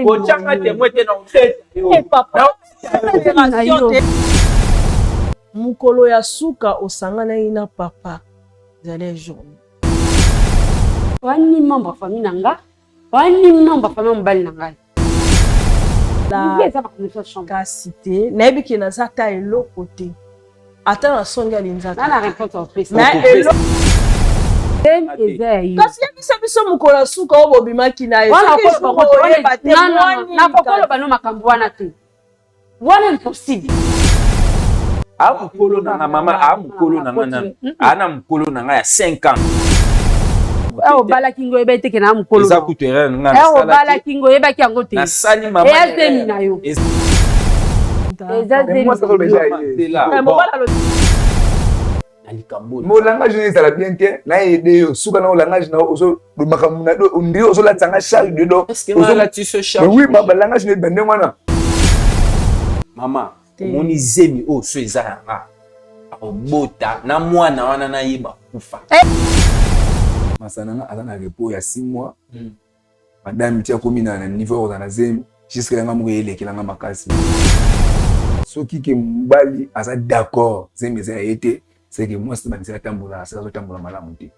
Kochanga témoin te na Eh papa. Mukolo ya suka osangana ina papa. Zale journée. Wani membre famille nanga. Wani membre famille mbali nanga. La cité, nayebi ki na zata eloko te. Ata na songi alinzaka. Na réponse au prix. Mais ezayi. kasi ya biso mukolo ya suka obobimaki na yo. Wana kokolo bano makambo wana te. Wana impossible. Mukolo na mama, mukolo na ngana. Ana mukolo na nga ya 5 ans. Bala kingo ebete ke na mukolo. Eza kutere nga na sala. Bala kingo ebaki yango te. Na sali mama. Ezemi na yo. Ezemi. Mon langage n'est pas bien que na aidé sous kana langage na ozo makamuna do ndi ozo la tanga charge de do. Est-ce que on la tisse charge? Oui, ma langage n'est bende wana. Maman, moni zemi o so ezanga. Obota na mwana wana na yeba kufa. Masananga azana repos ya 6 mois. Madame tia komi na niveau za na zemi jusqu'à nga mukele kelanga makasi. Soki ke mbali aza d'accord, zemi za été. C'est que moi, c'est que je suis tamboula, c'est que je suis tamboula malamuti.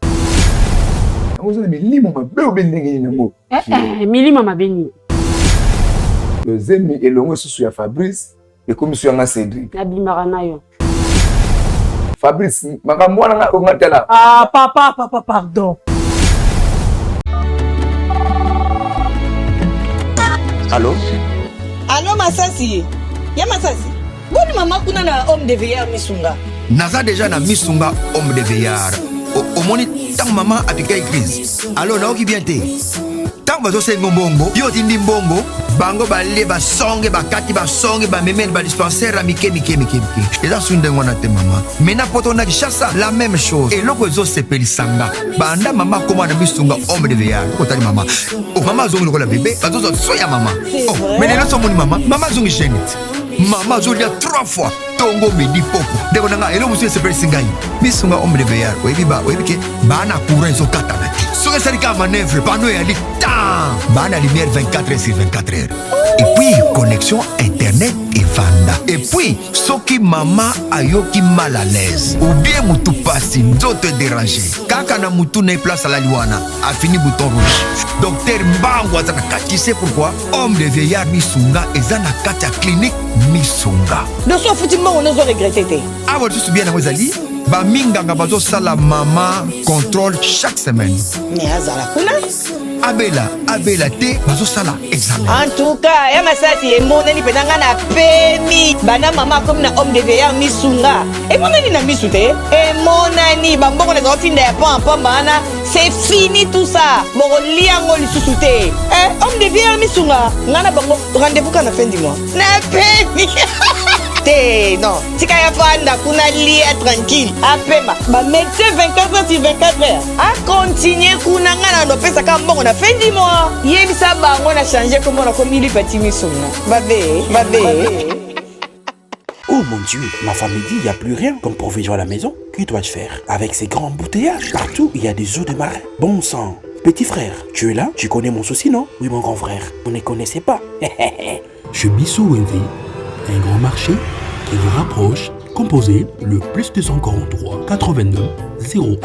Vous avez mis mon bébé ou bien des milima mabeni. Le zemi et le sous ya Fabrice et comme sur un Cédric. Na bimarana yo. Fabrice, makamwana nga ongatela. Ah papa, pardon. Allô? Allô Masasi. Ya Masasi. Boni mama kuna na homme de veilleur misunga. Naza déjà na misunga homme de veillard. Au moni tant maman a piqué crise. Alors là qui vient te. Tant bazo sengo mbongo, yo tindi mbongo, bango balé ba songe ba kati ba songe ba memel ba dispensaire à mike. Et là sunde ngona te maman. Mena poto na chassa la même chose. Et loko zo sepeli sanga. Banda maman comment na misunga homme de veillard. Ko tali maman. Oh maman zongi lokola bébé, bazo zo soya maman. Oh, mais les so moni maman, maman zongi génite. Maman zolia 3 fois. Tongo medi poko. Deko nanga elo musu sepeli singai. Misunga homme de veillard. Webi ke bana courant zo katana. Soki salika manœuvre pano ya li temps bana lumière 24 heures sur 24 heures. Et puis connexion internet et vanda. Et puis soki mama ayoki mal à l'aise ou bien mutu pasi nzoto déranger kaka na mutu na place à la liwana a fini bouton rouge. Docteur Mbango azana kati, c'est pourquoi homme de veillard misunga ezana kati ya clinique misunga. De so futi mbango nozo regretter te. Awa tu bien na wazali ba minganga bazo sala mama contrôle chaque semaine. Ne azala kuna Abela te bazo sala examen. En tout cas, ya Masasi emonani penanga na pemi. Bana mama comme na homme de veilleur misunga. Emonani na misu te. Emonani bamboko na zo finda ya pampa bana. C'est fini tout ça. Boko liango lisusu te. Homme de veilleur misunga. Ngana bango rendez-vous kana fin du mois. Na pemi. Non, si kaya fanda kuna lia tranquille. Apema, ba médecin 24 heures sur 24 heures. A continuer kuna ngana no pesa ka mbongo na fin du mois. Yebisa bango na changer comme on a commis li petit misuna. Babe. Oh mon Dieu, ma femme me dit, il n'y a plus rien comme provision à la maison. Que dois-je faire? Avec ces grands embouteillages, partout, il y a des eaux de marin. Bon sang. Petit frère, tu es là? Tu connais mon souci, non? Oui, mon grand frère. Vous ne connaissez pas. Chez Bissou Wendy, un grand marché qui vous rapproche, composez le plus 243 89 01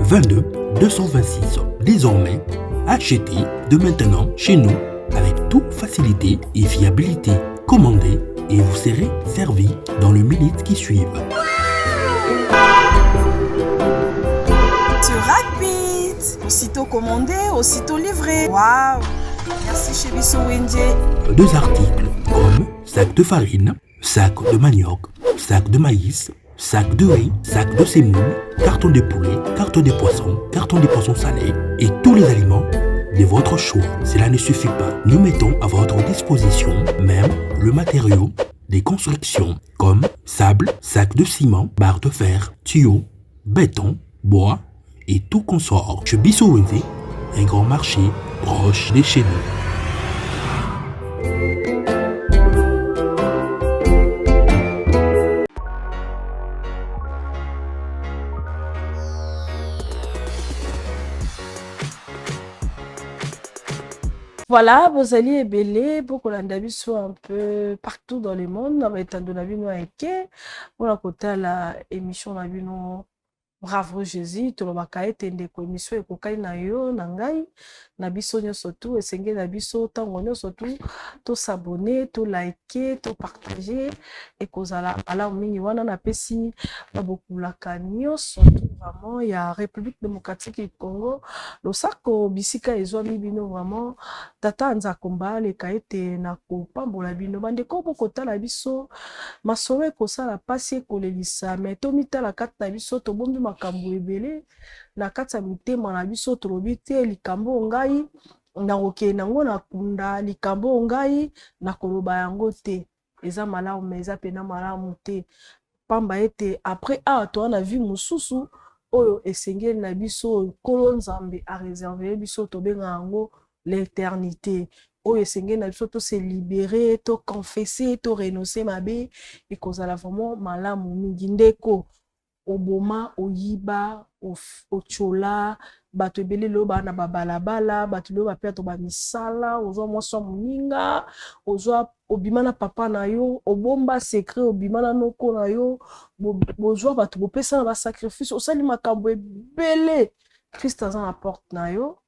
22 226. Désormais, achetez de maintenant chez nous avec toute facilité et fiabilité. Commandez et vous serez servi dans les minutes qui suivent. C'est rapide. Aussitôt commandé, aussitôt livré. Waouh! Merci chez Bissou Wendy. 2 articles comme sac de farine, sac de manioc, sac de maïs, sac de riz, sac de semoule, carton de poulet, carton de poisson salé et tous les aliments de votre choix. Cela ne suffit pas. Nous mettons à votre disposition même le matériau des constructions comme sable, sac de ciment, barre de fer, tuyaux, béton, bois et tout consort. Chez Bissou Wendy, un grand marché proche de chez nous. Voilà, vous allez belé pour que l'andabi soit un peu partout dans le monde. On va être en donabino avec pour la côté la émission nabino Bravo Jésus, tout le monde est ndeko émission ekokai na yo na ngai na biso nyonso tu esenge na biso tango nyonso tu to s'abonner, to liker, to partager et kozala ala mingi wana na pesi babokulaka nyonso vraiment ya République démocratique du Congo losako bisika ezwami bino vraiment tata nzakomba leka ete na kopambola bino bandeko bokotala biso masolo ekosala pasi ekolelisa me tomitala kati na biso tobombi makambo ebele na kati ya mitema na biso tolobi te likambo ngai nakokende nango na kunda likambo ngai nakoloba yango te eza malamu me eza pena malamu te pamba ete après awa toa na vie mosusu oyo esengeli na biso nkolo nzambe areserve biso tobenga yango l'éternité oyo esengeli na biso tose libere to confesser to renoncer mabe ekozala vraiment malamu mingi ndeko oboma oyiba otchola bato ebele lelo bana babalabala bato lelo bapea to bamisala ozwa mwasi wa moninga ozwa obima na papa na yo obomba secret obima na noko na yo bozwa bato bopesa na basacrifice osali makambo ebele Christ aza na porte na yo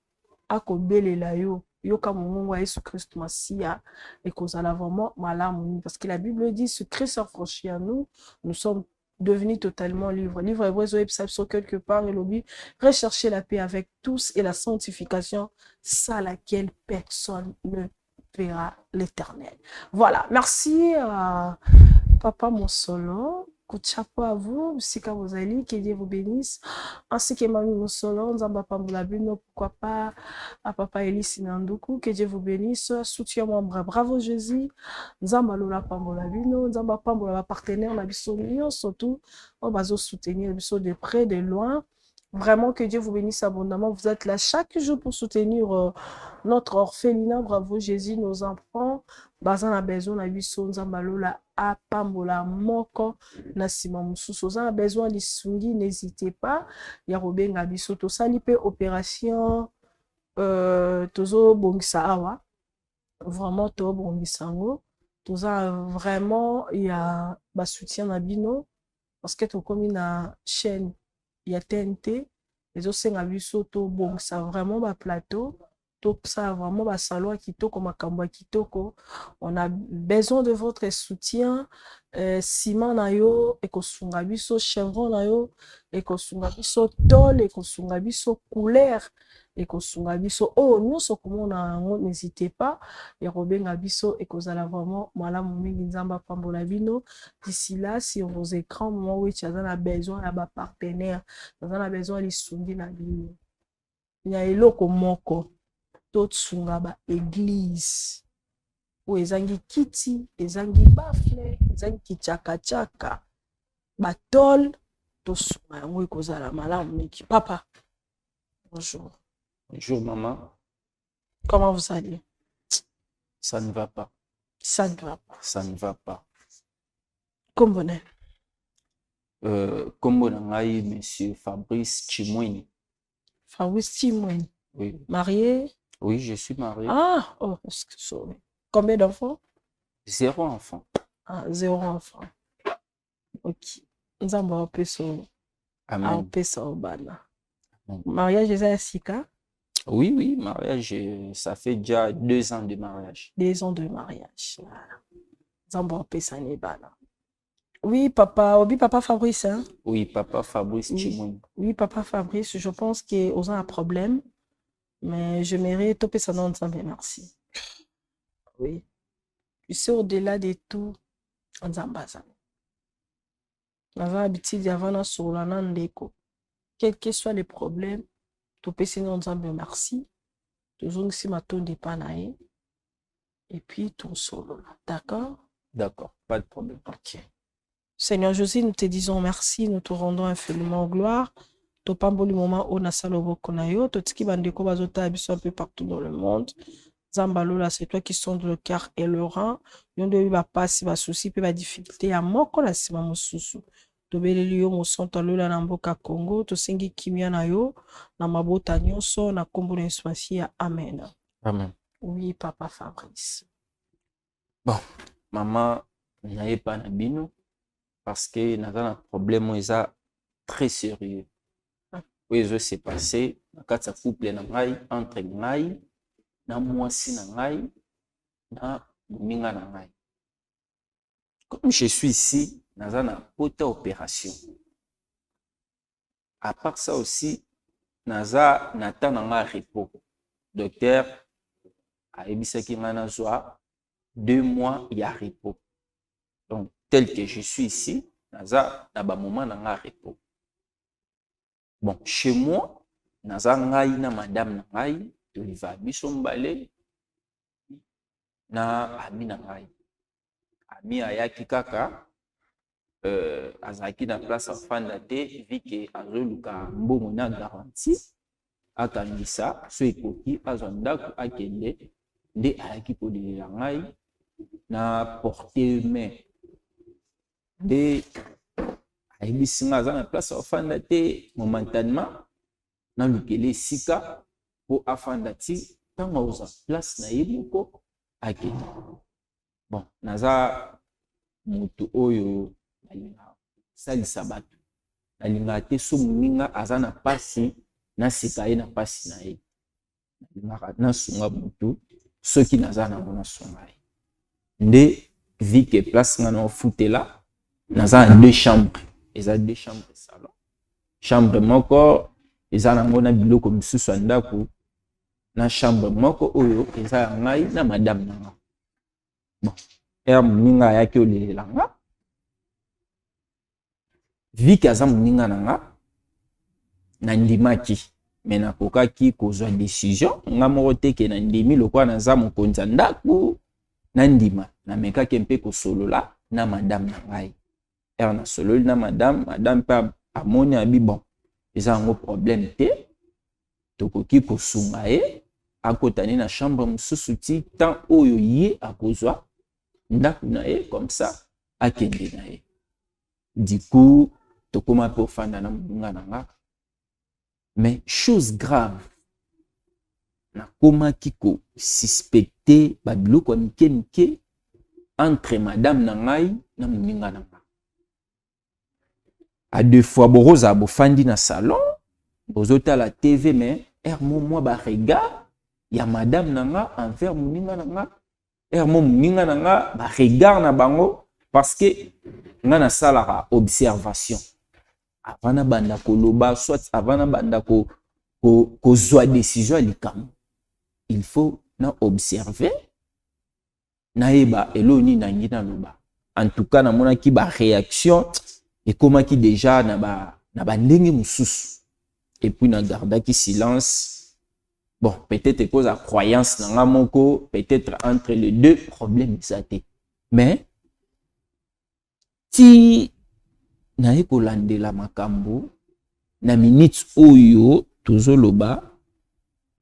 akobelela yo yoka mongongo ya Yesu Christ Masia ekozala vraiment malamu parce que la Bible dit ce Christ affranchi à nous sommes devenus totalement libres. Livre hébreu quelque part et lobby rechercher la paix avec tous et la sanctification sans laquelle personne ne verra l'Éternel. Voilà, merci à Papa Monsolo. Coup de chapeau à vous, Sika Bozali, que Dieu vous bénisse. Ainsi que Mamie Monsolo, Nzamba Pambulabino, pourquoi pas à Papa Elie Sinanduku, que Dieu vous bénisse. Soutiens-moi, bravo Jésus. Nzamba Lola Pambulabino, Nzamba Pambula partenaire, la biso surtout, on va soutenir biso de près, de loin. Vraiment que Dieu vous bénisse abondamment. Vous êtes là chaque jour pour soutenir notre orphelinat. Bravo Jésus, nos enfants. Bazan a besoin na biso nzamba lola apambola moko na sima mususu. Oza na besoin lisungi, n'hésitez pas. Ya robenga biso to sali pe opération tozo bongisa awa. Vraiment to bongisa ngo. Toza vraiment ya ba soutien na bino parce que to komi na chaîne ya TNT les osenga biso to bongisa vraiment ba plateau. Tout ça vraiment ba salon kitoko makambo kitoko on a besoin de votre soutien ciment na yo ekosunga biso chevron na yo ekosunga biso tol ekosunga biso couleur ekosunga biso oh nyonso komona n'hésitez pas ya robenga biso ekozala vraiment malamu mingi nzamba pambola bino d'ici là sur vos écrans moment où tu as besoin ya ba partenaire tu as besoin lisungi na bino ya eloko moko totsunga ba église ou ezangi kiti ezangi bafle ezangi kichaka batol tosunga yango ekozala malamu mingi. Papa bonjour. Bonjour maman. Comment vous allez? Ça ne va pas. Ça ne va pas. Ça ne va pas. Kombone. Kombo ngai monsieur Fabrice Chimweni. Fabrice Chimweni. Oui. Marié? Oui, je suis marié. Ah, oh, excusez-moi. Combien d'enfants? 0 enfant. Ah, 0 enfant. Ok. Nous avons un peu ça. Amen. Un peu ça au bana. Mariage, c'est un sika? Oui, oui, mariage, ça fait déjà 2 ans de mariage. 2 ans de mariage. Nous avons un peu ça, bana. Oui, papa. Oui, papa Fabrice, hein? Oui, papa Fabrice Chimweni. Oui, papa Fabrice, je pense qu'on a un problème. Mais je mérite topé ça non mais merci. Oui. Tu sais au-delà de tout en zambaza. Nava habitude avant sur la nandeko. Quel que soit les problèmes, topé ça non mais merci. Toujours si ma ton dépanae. Et puis ton solo. D'accord? D'accord, pas de problème. OK. Seigneur Jésus, nous te disons merci, nous te rendons infiniment gloire. Topamboli moment où na salobo konayo totiki bandeko bazota biso un peu partout dans le monde. Zambalola, c'est toi qui sondes le cœur et le rang. Yondo ba passe ba souci pe ba difficulté ya moko la sima mosusu. Tobeleli yo mosonto lola na mboka Congo, tosengi kimia na yo na mabota nyonso na kombo na Yesu Masia. Amen. Amen. Oui, papa Fabrice. Bon, maman, n'ayez pas na bino parce que nous avons un problème très sérieux. Oui, je sais passé, quand ça couple na ngai entre ngai na mwasi na ngai na moninga na ngai. Comme je suis ici, nous avons une haute opération. À part ça aussi, nous avons un repos. Docteur a ebisaki nga na zwa 2 mois il y a repos. Donc, tel que je suis ici, nous avons un moment de repos. Bon, chez moi, nous avons na madame na ngai, Oliva Bisombale, na ami na ngai. Ami ayaki kaka, azaki na place afanda te, vu que azoluka mbongo na garantie, akangisa, so ekoki, azondako akende, nde ayaki kodelela ngai, na porter main. Nde ayebisi nga aza na place afanda te momentanément na lukele sika po afanda ti ntango aoza place na ye moko akende. Bon, naza mutu oyo nalinga salisa bato, nalinga te so moninga aza na pasi naseka ye na pasi na ye, nalingaka nasunga mutu soki naza nango nasunga ye. Nde vi ke place nga na ofutela naza na 2 chambres. Eza 2 chambres salon. Chambre moko eza nango na biloko misusu ya ndako, na chambre moko oyo eza ya ngai na madame nanga. Bon, moninga ayaki olelela nga, viki aza moninga nanga nandimaki, me nakokaki kozwa décision nga moko te ke nandimi lokola naza mokonzi ya ndako, nandima namekaki mpe kosolola na madame na ngai. Na sololi na madame mpe amoni abi bon eza yango problème te, tokoki kosunga ye akotani na chambre mosusu ti temps oyo ye akozwa ndako na ye, comme ça akende na ye. Du coup tokoma mpe ofanda na moninga na nga, mais chose grave nakomaki kosuspecte babiloko ya mike mike entre madame na ngai na moninga na nga. À 2 fois boroza bofandi na salon bozota la TV, mais moi ba regard ya madame nanga envers moninga nanga, moninga nanga ba regard na bango, parce que nga na salara observation avant na banda koloba, soit avant na banda ko zwa décision likam, il faut na observer na yeba eloni na ngina loba. En tout cas na mona ki ba réaction et comment qui déjà na ba ndenge mususu, et puis na gardaki silence. Bon, peut-être cause à croyance na moko, peut-être entre les deux problèmes ça té, mais ti na ekolandela makambo na minute oyo tozoloba,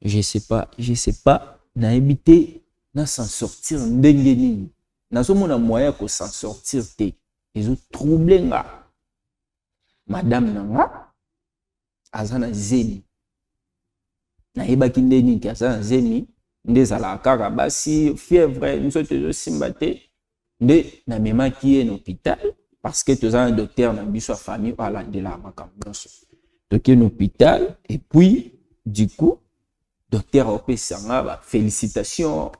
je sais pas na ebité na s'en sortir ndenge nini, na somona moyen ko s'en sortir té, ils ont troublé nga. Madame nanga azana zeni na yebaki ndeni ki azana zeni nde zala kaka basi fièvre nzoto ezosimba te, nde na memaki ye na hôpital parce que toza un docteur na biso ya famille alandela makambo nyonso, toke na hôpital. Et puis du coup docteur opesanga ba félicitations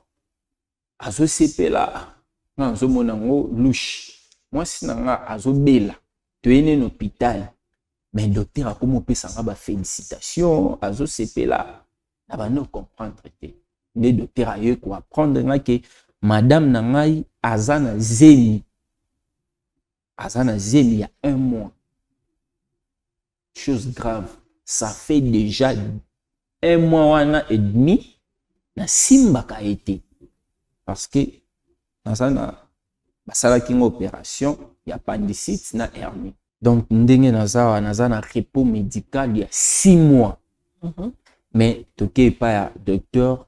azosepela nga azomona ngo louche, mwasi nanga azobela toyene na hôpital, mais docteur akomo pesanga ba félicitations azosepela na bano comprendre te. Le docteur aye ko apprendre nga ke madame na ngai azana zeni il y a 1 mois. Chose grave, ça fait déjà 1 mois et demi na simbaka été, parce que nazana basalaki une opération ya appendicite na hernie. Donc ndenge nazana repos médical il y a 6 mois. Mais toke pas ya docteur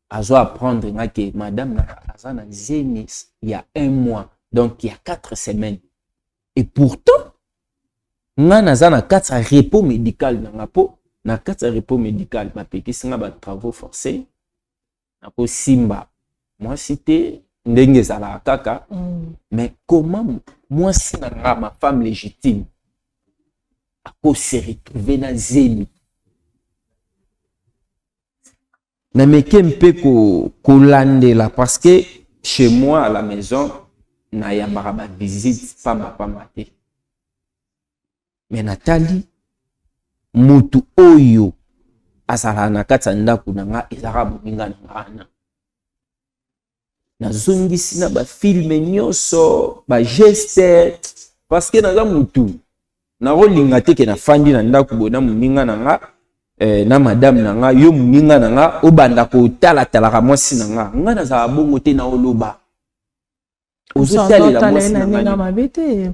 azo apprendre nga ke madame nazana zeni il y a 1 mois, donc il y a 4 semaines. Et pourtant nga nazana 4 repos médical na ngapo na 4 repos médical ba peki singa ba travaux forcés nako simba moi cité ndenge zala kaka mais comment moi si nga ma femme légitime ako se retrouver na zeli na meke mpe kolandela parce que chez moi à la maison na yambaka ba visite pamba te mais natali mutu oyo azala na kati ya ndako na nga ezaka moninga na nga wana nazongisi na bafilme nyonso bageste parce que naza mutu nakolinga te ke nafandi na ndako boye na moninga na nga na madame na nga yo moninga na nga obanda kotalatalaka mwasi na nga nga nazala bongo te na oloba ozotalela mwasi na nga mabe te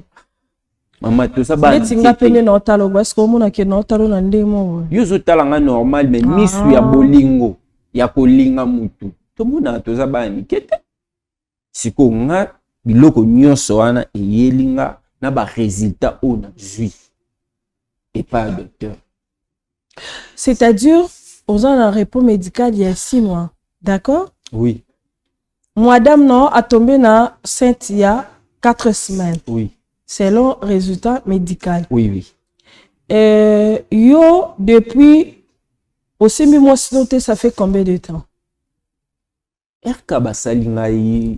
mama toza bana netinga pene na otalo parce que omona ke na otalo na ndemo yo zotala nga normal mais misu ya bolingo ya kolinga mutu tomona toza bana mike te siko nga biloko nyonso wana eyeli nga na ba résultat oyo nazwi epai ya docteur. C'est-à-dire aux un repos médical il y a 6 mois, d'accord? Oui. Madame non a tombé na sainte il y a 4 semaines. Oui. Selon résultat médical. Oui, oui. Yo, depuis aussi 6 mois, ça fait combien de temps?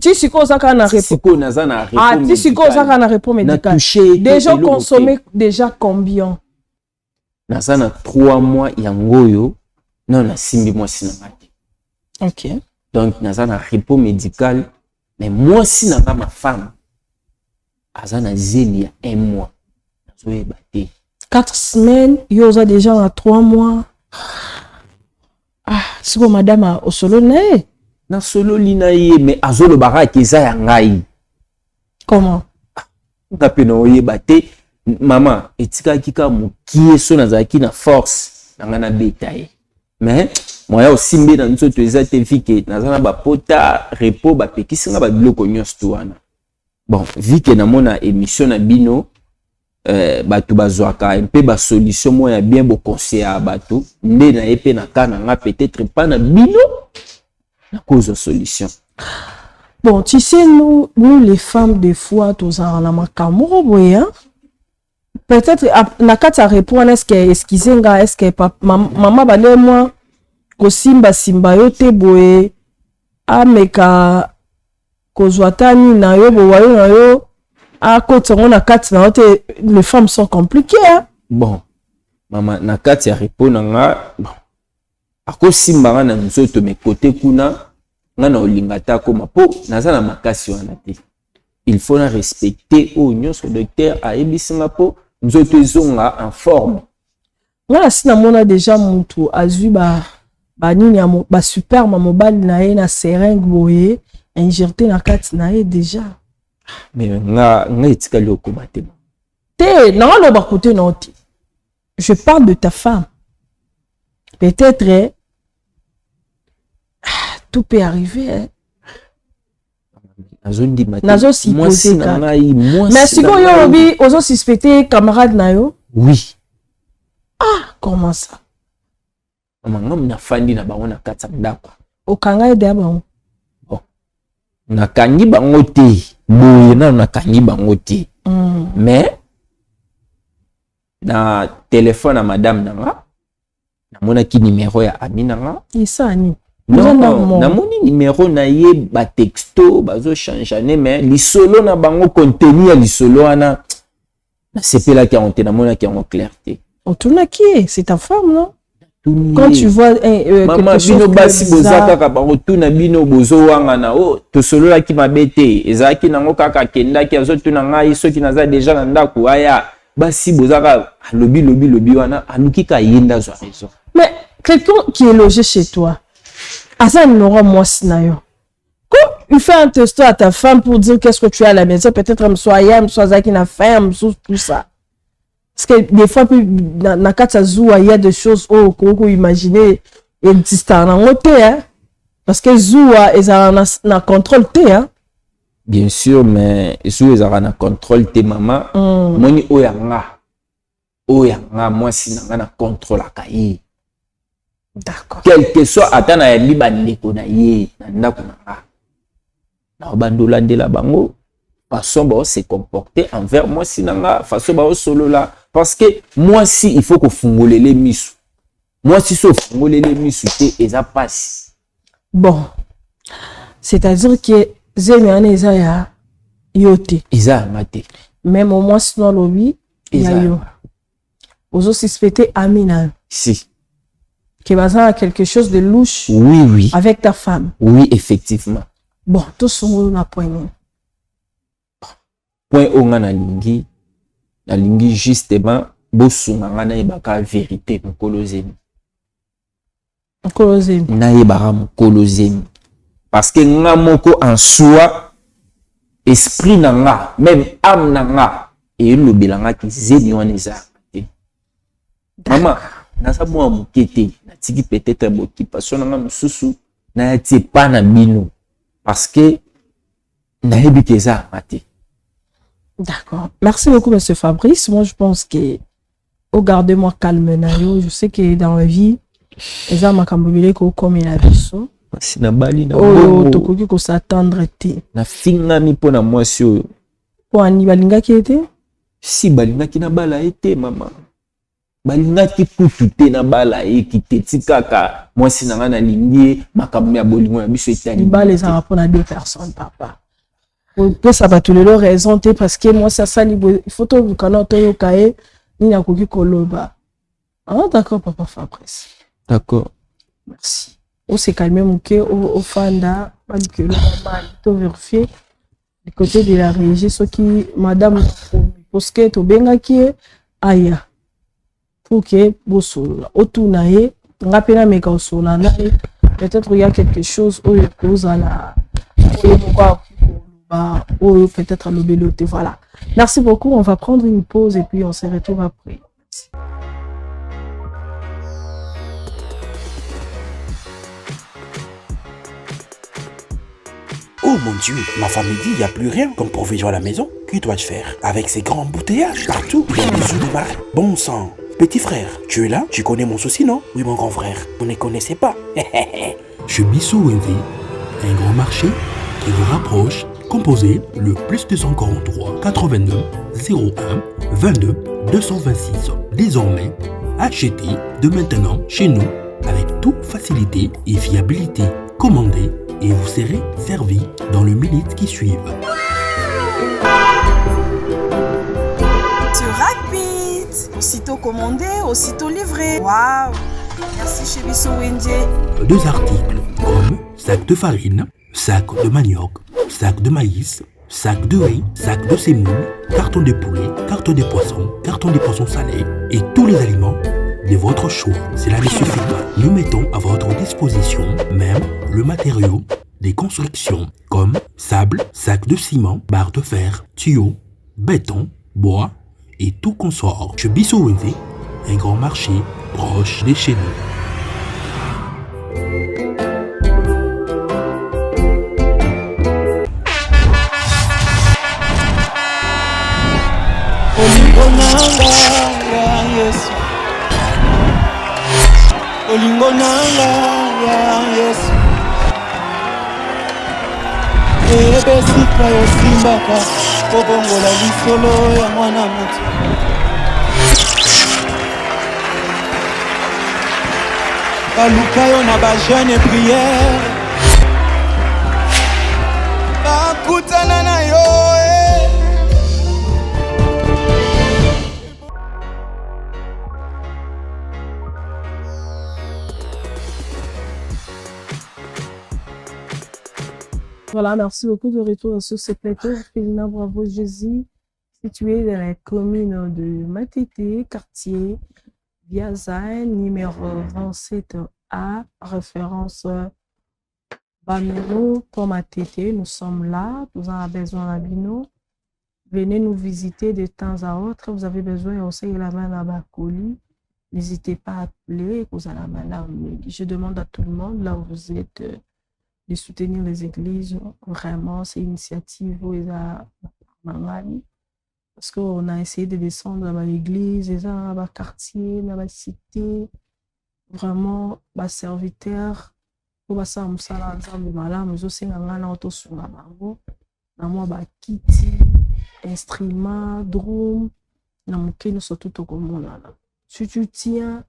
Tu sais quoi ça na repos? Ah, tu sais quoi ça na repos médical? Déjà consommé déjà combien? Nazana 3 mois yangoyo non na simbi moi sinamati. OK. Donc nazana repos médical mais moi sinanga ma femme azana zeli ya 1 mois. Nazoye baté. 4 semaines, yo za déjà na 3 mois. Ah, siko madame au solo nae. Na solo linaye mais azolo baraki za ya ngai. Comment? Ngapena oyeba te maman etika kika mukie so nazaki na force nanga na betaye mais moya osimbe na nzoto eza te vike nazana ba pota repos ba pekisinga ba biloko nyonso wana bon vike na mona émission na bino batu bazwaka mpe ba solution moya bien bo conseil à batu nde na epe na kana nga peut-être pas na bino na cause de solution. Bon, tu sais nous les femmes des fois tous en la makamoro boya. Peut-être na kati répondre est-ce que excusenga est-ce que maman bale moi ko simba yo te boye ameka ko zwatani na yo bo wayo na yo a koti na kati na te les femmes sont compliquées hein? Bon maman na kati répondre nga bon ako simba na nzoto me côté kuna nga na olingata ko mapo nazana makasi wana te il faut na respecter au nyonso docteur a ebisinga po nzoto ezonga en forme. Voilà si na mona déjà mutu azui ba nini ya ba super mobile na ye na seringue boye injecté na kati na ye déjà. Mais nga etika loko matema. Te na lo ba côté noti. Je parle de ta femme. Peut-être tout peut arriver hein. Nazo si poser mais si ko yo obi ozo suspecter camarade na yo? Oui. Ah, comment ça? Maman na fandi na bango na kati ndako. Okanga ede bango. Bon. Na kangi bango te. Boye na kangi bango te. Mais na téléphone à madame nanga na mona ki numéro ya Amina nga. Isani. Non, na moni numéro na ye ba texto bazo changer mais lisolo na bango contenu ya lisolo ana na sepela ki on te na mona ki en clarté. Otuna ki c'est ta femme non? Quand tu vois maman bino basi bozaka ka bango tuna bino bozo wanga na o to solo la ki mabete ezaki nango kaka kenda ki azo tuna ngai soki naza déjà na ndako aya basi bozaka lobi wana anuki ka yenda zo raison. Mais quelqu'un qui est logé chez toi Asa n'aura moi sinayo. Quand il fait un testo à ta femme pour dire qu'est-ce que tu as à la maison, peut-être me soit yam, soit zaki na femme, tout ça. Parce que des fois na kata zoua il y a des choses oh qu'on imaginer existant en côté hein. Parce que zoua ils ont na contrôle té hein. Bien sûr mais zoua ils ont na contrôle té maman. Moni oyanga moi sinanga na contrôle akayi. D'accord. Quel que soit ata na yambi bandeko na ye na ndako na nga na bandola ndela bango façon ba se comporter envers moi si nanga façon ba solo là parce que moi si il faut que fungolele misu moi si so fungolele misu te eza passe Bon, c'est-à-dire que Zémiane eza ya yote. eza mate Même au moins sinon lobby, il y a yo. Ozo suspecter Amina. si Que bazin a quelque chose de louche oui avec ta femme. oui effectivement Bon, tout son na point. point onga na lingi justement bosunga nga na yebaka vérité mokolo zemi Kolozemi. na yebaka mokolo zemi parce que nga moko en soi esprit na nga même âme na nga elobelanga ki zemi wana eza te mama naza mwa moke te natiki peut-être bokipa so na nga mosusu nayatie pa na bino parce que nayebi ke eza te. D'accord. Merci beaucoup, monsieur Fabrice. Moi, je pense que au garde-moi calme, Nayo. Je sais que dans la vie, les hommes ont comme il a vu ça. Si na bali na oh, tokoki ko s'attendre te. Na fingami po na mwasi oyo. Po ani balingaki ete? Si balingaki na bala ete mama. Balingaki kutu te na bala eki te tikaka mwasi na nga na lingi makambo ya bolingo ya biso etani. Bala les a na deux personnes papa. Pour ça va tout le raison te parce que moi ça ça il faut tout kana to yo kae ni na koki koloba. Ah d'accord papa Fabrice. D'accord. Merci. On s'est calmé mon cœur au fanda parce que le normal to vérifier du côté de la régie ce qui madame parce que to benga qui aya pour que bosolo otunaye ngapena meka osola na peut-être il y a quelque chose où cause à la ou peut-être le béloté. Voilà. Merci beaucoup. On va prendre une pause et puis on se retrouve après. Merci. Oh mon Dieu, ma femme me dit il n'y a plus rien comme provision à la maison. Que dois-je faire? Avec ces grands embouteillages partout, il y a des œufs de marée. Bon sang. Petit frère, tu es là? Tu connais mon souci, non? Oui, mon grand frère. Vous ne connaissez pas. Chez Bissou Wendy, un grand marché qui vous rapproche. Composez le plus 243 89 01 22 226. Désormais, achetez de maintenant chez nous avec toute facilité et fiabilité. Commandez et vous serez servi dans les minutes qui suivent. C'est rapide. Aussitôt commandé, aussitôt livré. Waouh! Merci chez Bissou Wendy. 2 articles comme sac de farine, sac de manioc, sac de maïs, sac de riz, sac de semoule, carton de poulet, carton de poissons salés et tous les aliments de votre choix. Cela ne suffit pas. Nous mettons à votre disposition même le matériau des constructions comme sable, sac de ciment, barre de fer, tuyaux, béton, bois et tout consort. Chez Bissou Wendy, un grand marché proche de chez nous. Olingo nanga ya Yesu ebesika yosimbaka kobongola lisolo ya mwana moto baluka yo na bajeune priere bakutana na yo Voilà, merci beaucoup de retour sur ce plateau. Féline Bravo Jésus, situé dans la commune de Matete, quartier Viazain, numéro 27A, référence Bameno pour Matete. Nous sommes là, vous avez besoin d'un bino. Venez nous visiter de temps à autre. Vous avez besoin aussi de la main à Bakoli. N'hésitez pas à appeler. Vous avez la main. Je demande à tout le monde, là où vous êtes, de soutenir les églises. Vraiment, c'est une initiative parce qu'on a essayé de descendre dans l'église, dans le quartier, dans la cité. vraiment baserviteur po basala mosala nzambe malamu ezosenga ngai na tosunga bango na mwa bakiti instrument drum na moke nyonso tu tokomonana si tu tiens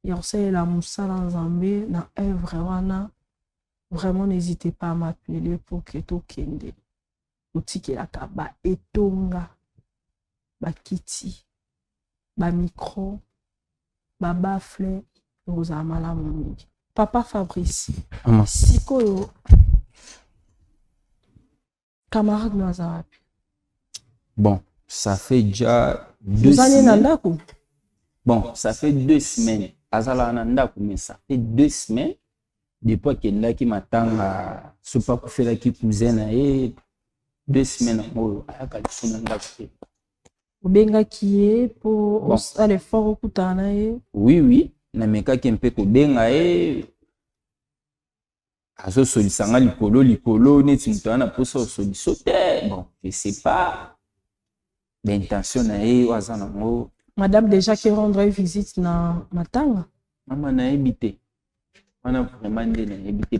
ya kosalela mosala nzambe na œuvre wana vraiment n'hésitez pas à m'appeler pour que tokende totikelaka baetonga bakiti bamicro babafle ekozala malamu mingi. Papa Fabrice sikoyo camarade no aza wapi? Bon, ça fait déjà 2 semaines. Bon, ça fait 2 semaines. Azala na ndako, mais ça fait 2 semaines depuis que ndaki matanga sopa kufela ki cousin na ye 2 semaines ngo ayaka lisuna ndako. Obengaki ye po osala effort okutana na ye? Oui, na mekaki mpe kobenga ye azo solisanga likolo neti mutu wana posa osoliso te. Bon, je sais pas l'intention na ye waza nango. Madame déjà qui rendre visite na matanga? Maman na ebité. Wana vraiment nde na ebité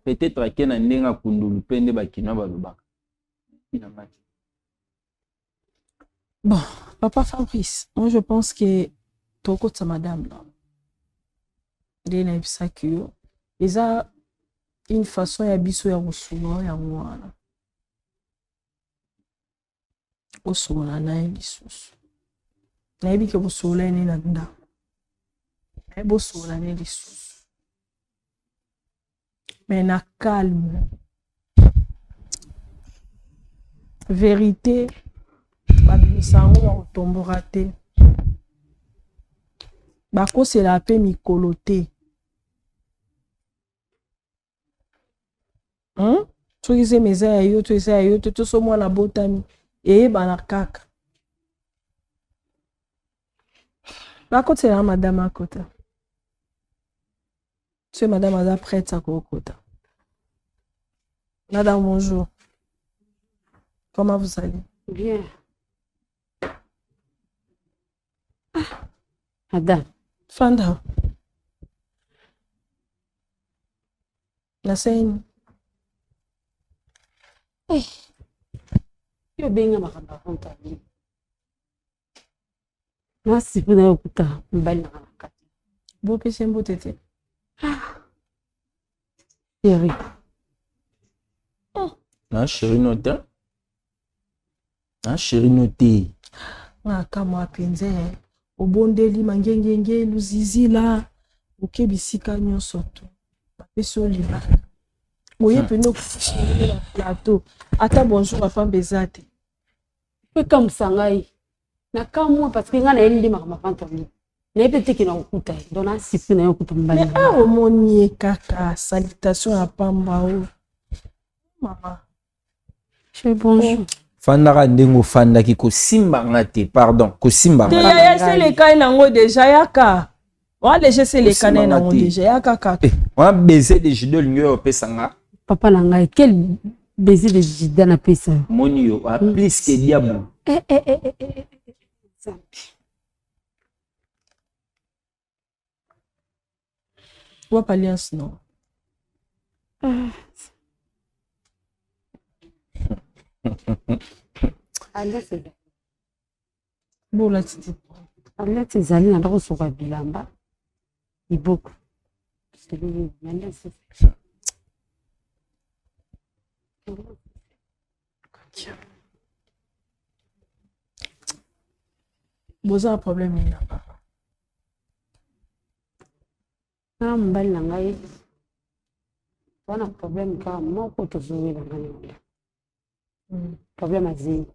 peut-être que na ndenga kundulu pende bakino balobaka. Bon, Papa Fabrice, moi je pense que toko tsa madame là. Dena ibisakio. Eza une façon ya biso ya kosunga ya mwana. Osunga na lisusu. Na yebi ke bosola ni na ndako. Na bosola ni lisusu. Mais na calme. Vérité. Babisango bakotombora te. Bakosela pe mikolo te. Soki se meza ya yo to eza ya yo to so mwana botami eyebana kaka. Bakotela madame akota. C'est madame aza prête à kokota. Madame, bonjour. Comment vous allez? Bien. Madame. Fanda. La scène. Yo benga makamba konta. Nasi puna yokuta mbali na kati. Bo pese mbotete. Chérie. Na chérie noté. Na chérie noté. Na kama penze. Obondeli mangengenge luzizila. Okebisika nyonso to. Bapeso liba. Oye peno kushiri na plateau. Ata bonjour à femme bezate. Pe comme sangai. Na kamwa parce que ngana endi makama fantoni. Na epete ki na okuta. Dona sipi na yokuta mbali. Mais a omoni kaka salutation à pamba o. Maman. Chérie bonjour. Fandaka ndengo fandaki ko simba ngate pardon ko simba ngate. Ya c'est le cas nango déjà yaka. Wa déjà c'est le cas nango déjà yaka kaka. On a baisé des judo lingo pesanga. Papa nanga quel baiser de jida na pesa. Monio a plus que diable. Ou pas alliance non. Bon là tu dis. Alliance ezali na ndako soka bilamba. Iboko. C'est lui maintenant c'est. Boza un problème là. Na mbali na ngai. Wana problème ka moko to zoe na ngai. Problème azini.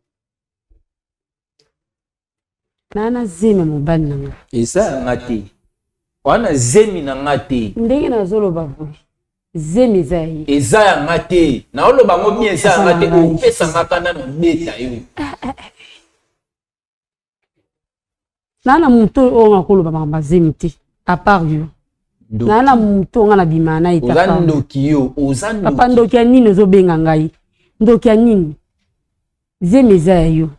Nana zemi mobali na ngai. Esa ngate. Wana zemi na ngate. Ndenge na zolo bavu. Zemi zai. Eza ya ngate. Na oloba ngo mi eza ya ngate o pesa ngakanda na beta yo. Nana muto o ngakolo ba mazemi te. À part yo. Nana muto ngana bimana ita. Oza ndoki yo, oza ndoki. Papa ndoki ya nini ozobenga ngai? Ndoki ya nini? Zemi zai yo.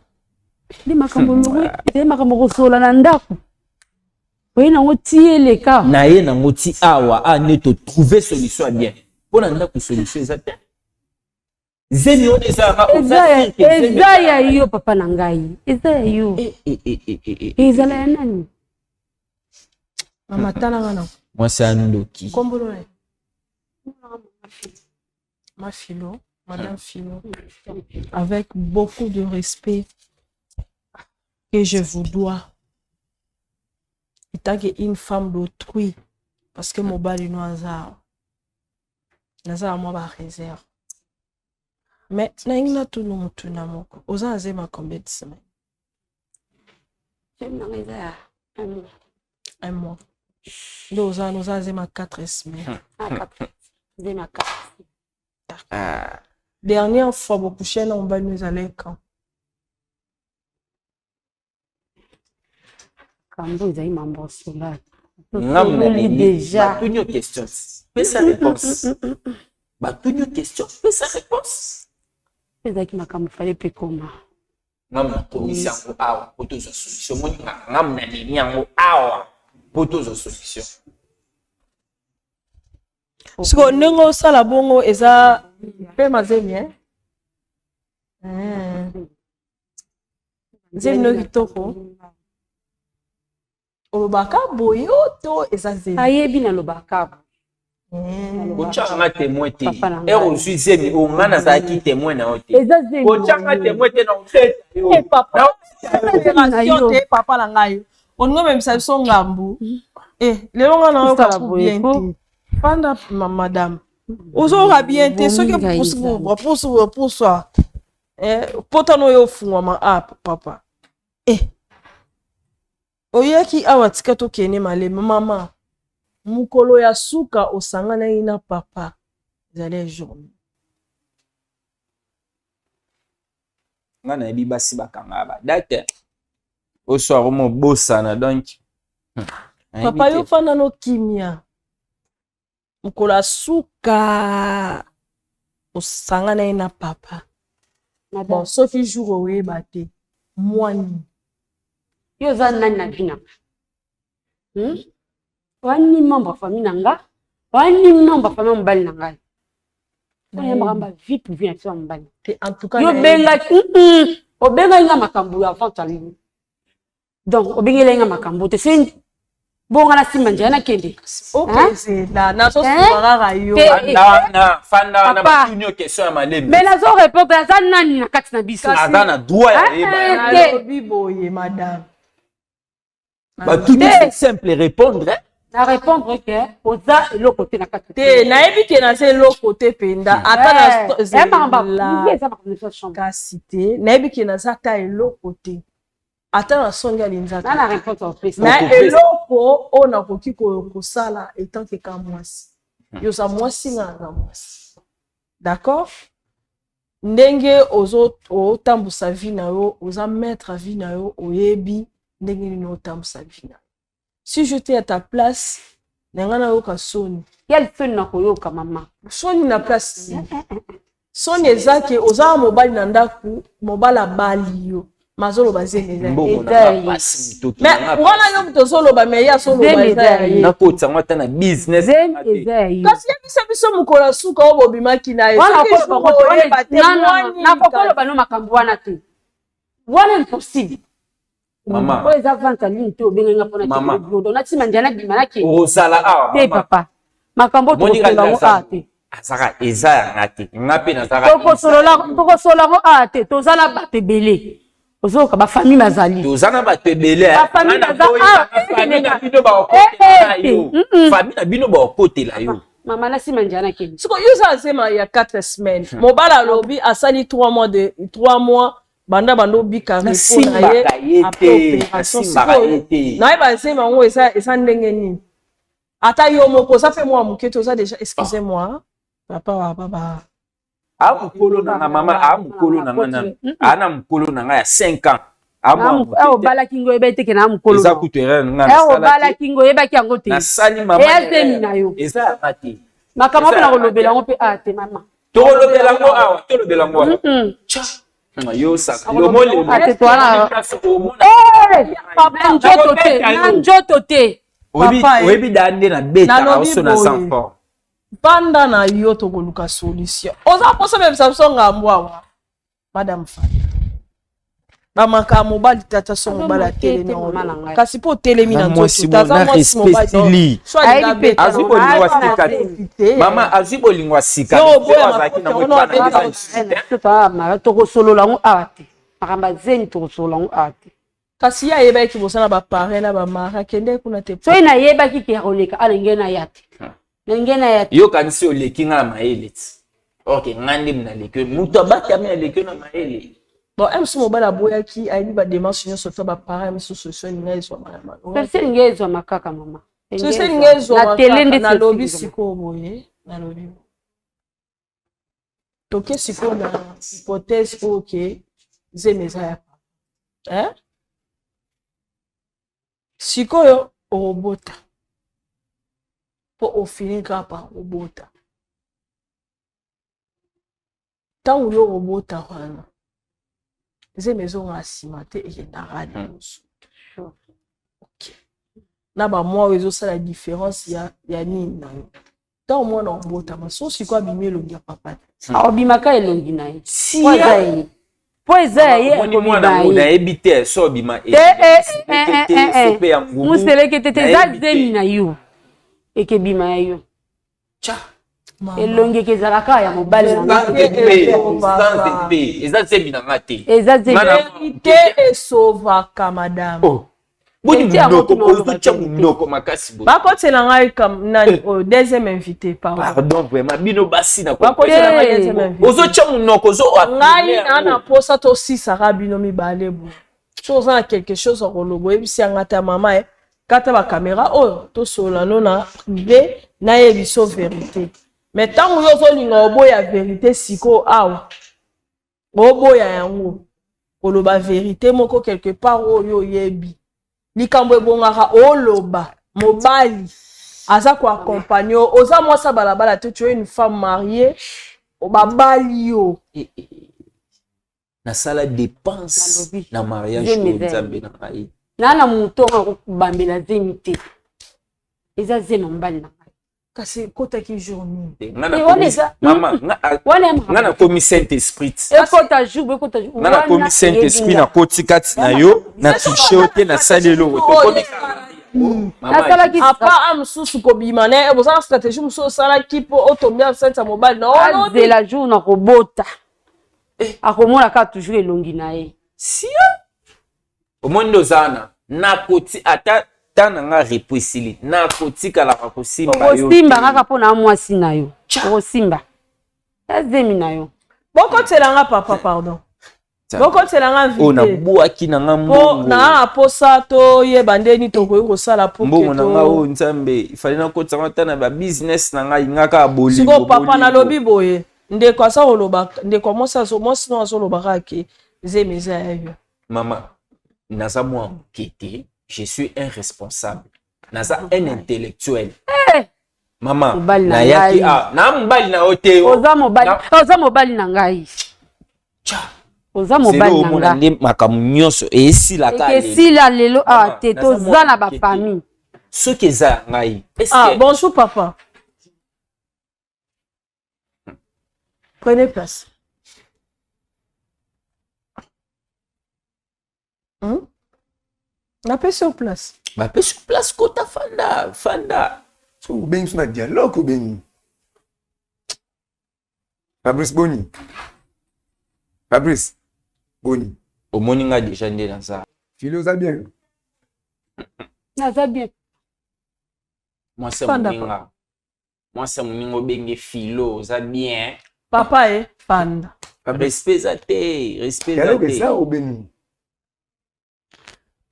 Ndi makambo lwe, ndi makambo kosola na ndako. Oui, non, tirer les cas. Na ye na ngoti awa a ne to trouver solution bien. Pour na ko solution exacte. Zemi on eza ya yo papa na ngai. Eza ya yo. Eza la nani? Mama tana ngana. Moi c'est Andoki. Kombolo. Ma philo, madame Philo. Avec beaucoup de respect que je vous dois. Étant une femme d'autrui, parce que mon bal est noir, Nazar moi ba réserve. Mais na tout le monde tout na moko. Oza azema combien de semaines? Un mois. Nous azema 4 semaines. 4. Dernière fois vous couchez là on va nous aller quand? Kambo ezali mambo sola. Déjà. Toutes nos questions. Fais sa réponse. Toutes nos questions. Fais sa réponse. Ezaki makambo fallait pe koma. Ngam commission ko awa poto zo solution. Ngam na nini yango awa poto zo solution. Siko ndenge sala bongo eza pe mazemi hein. Zemi no kitoko. Olobaka boyo to eza zemi. Ayebi na lobaka. Kochanga témoin te. Et aussi zemi o ngana za ki témoin na ote. Eza zemi. Kochanga témoin te na ote. Eh papa. Opération te papa la ngai. Ongo même ça son ngambu. Lelo ngana yo ka bien te. Panda madame. Ozo ka bien te ce que pour ça. Potano yo fungwa papa. Oyaki awa tika to kene male mama. Mukolo ya suka osangana ina papa. Zale journée. Ngana ebi basi bakanga ba date. Au soir mo bosana donc. Papa yo fana no kimia. Mukolo ya suka osangana ina papa. Bon, Sophie jour owe bate. Mwani. Yo za nani na bina. Wani membre famille nanga. Wani membre famille mbali nanga. Oya mbamba vite pour venir sur mbali. En tout cas, yo benga obenga nga makambo avant tali. Donc obenga nga makambo te c'est bonga na simanja na kende. OK, c'est là na so soirara yo. Fanda na batunyo question ya malembe. Mais na zo répondre za nani na kati na biso. Azana droit ya eba. Biboye madame. Tout est simple répondre. Na répondre que oza le côté na kati. Te na ebi ke na se lo côté penda ata na cité na ebi ke na za ta lo côté. Ata na songa linza. Na réponse au président. Na eloko ona koki ko sala étant que ka mwasi. Yo sa mwasi na mwasi. D'accord? Ndenge ozo otambusa vie na yo, oza mettre vie na yo oyebi ndenge ni otambusa vie na. Si j'étais à ta place, n'engana yo ka soni. Quel son na koyoka mama? Soni na place. Soni ezake oza mobali na ndaku, mobala bali yo. Mazolo bazenge mais wana yo mtozolo ba meya solo ba na kotsa ngata na business kasi ya biso mukola suka obo bimaki na wana kokolo ba no makambo wana te wana impossible mama ko eza vanta ligne to benga pona te bodo na tima ndiana bimana ke osala awa te papa makambo to ko ate azaka eza ngati ngape na zaka toko sola ko ate tozala batebele ozoka ba famille bazali tozana batebele ba famille na bino ba okotela yo famille na bino ba okotela yo mama na sima njana ke siko yuza sema ya 4 semaines mobala lobi asali 3 mois banda bando bika répondre ye après na ba sema ngo esa ndenge nini ata yo moko ça fait moi muketo ça déjà excusez-moi papa wa baba mukolo na mama mukolo na ngana ana mukolo na nga ya 5 ans bala kingo ebete ke na mukolo eza kutere ngana bala kingo ebaki yango te na sali mama ezemi na yo eza ati makama pe na kolobela ngo pe ate mama to lobela ngo awa to lobela ngo yo saka yo mole ate to ala papa njoto te oyebi dande na beta oso na sans forme banda na yo tokoluka solution oza posa bebisa biso ngambo awa madame Fanda bamakambo mobali tata so mobali atelemi kasi po otelemi na nzoto taza mwasi mobali azwi bolingwa sika mama azwi bolingwa sika tokosolola ngo awa te makambo zeni tokosolola ngo awa te kasi ye ayebaki bosana bapare na bamara akende kuna te soki nayebaki ke akoleka alenge na ya te ndenge na ya te yo kanisi oleki nga na mayele ti ok nga nde munaleki mutu abatami aleki na mayele bon mso mobali aboyaki ayebi bademarche nyonso to bapare misusu so elinga ezwama perse elinga ezwama kaka mama so elinga ezwama kaka nalobi sikoyo boye nalobi toke sikoyo na hypothèse oyo ke zemi eza ya papa sikoyo okobota po ofini kapa obota ntango yo okobota wana zemi ezonga nsima te ekendaka nyonso na bamwa oyo ezosala différence ya nini na yo ntango mwana obotama so sikoyo abimi elongi ya papa te obimaka elongi na ye po eza ya ye nayebi te so obima museleke te eza zemi na yo ekebima ya yo elongi ekezalaka ya mobali eza zemi na nga te eza verité esovaka madame boni munoko ozotia munoko makasi boye bakotela ngai deuxième invité pardon vraiment bino basi na bakotela ngai deuxième invité ozotia munoko ngai na posa tosisaka bino mibale boye so oza na quelque chose akoloba oyebisi yanga te mama kata bacaméra oyo tosolola no na privé nayebiso vérité mais ntango yo ozolinga oboya vérité siko awa oboya yango oloba vérité moko quelque part oyo oyebi likambo ebongaka oloba mobali aza koaccompagne oza mwasa balabala te tu es une femme mariée obabali yo nasala dépense na mariage nzambe na ngai nana moto akobambela zemi te eza zemi mobali na ngai kasi kotaki journée nga nakomi saint esprit ekota jour nga nakomi saint esprit nakoti kati na yo na touche yo te nasali eloko apa mosusu kobima ne bozala stratégie mosusu osalaki mpo otombia sente ya mobali azela jour na kobota akomona kaka toujours elongi na ye omoni nde ozana nakoti ata tana nga repoisili nakotikalaka kosimba yo okosimba kaka mpo na mwasi na yo okosimba azemi na yo bokotelanga papa pardon bokotelanga vite nabwaki na nga mbongo na posa toyeba ndeni tokoki kosala po mbongo na nga oyo nzambe ifali nakotanga ata na babusiness na ngai ngaka bolingo siko papa nalobi boye ndeko asa koloba ndeko mwasi no azolobaka ke zemi eza ya yo mama naza mwa nkete je suis un responsable naza un intellectuel mama nayaki na mobali na yo te oza mobali na ngai oza mobali na ngai nde makambo nyonso esila lelo awa te toza na bafamille soki eza ya ngai bonjour papa prenez place Napé sur place. Napé sur place, kota fanda, fanda. So ben sur na dialogue ou ben. Fabrice Boni. Fabrice Boni. Au moninga déjà ndé dans ça. Philo ça bien. Ça bien. Moi c'est moninga. Moi c'est moninga benge philo, ça bien. Papa fanda. Respect ça te, respect ça te. Quel est ça au Beni?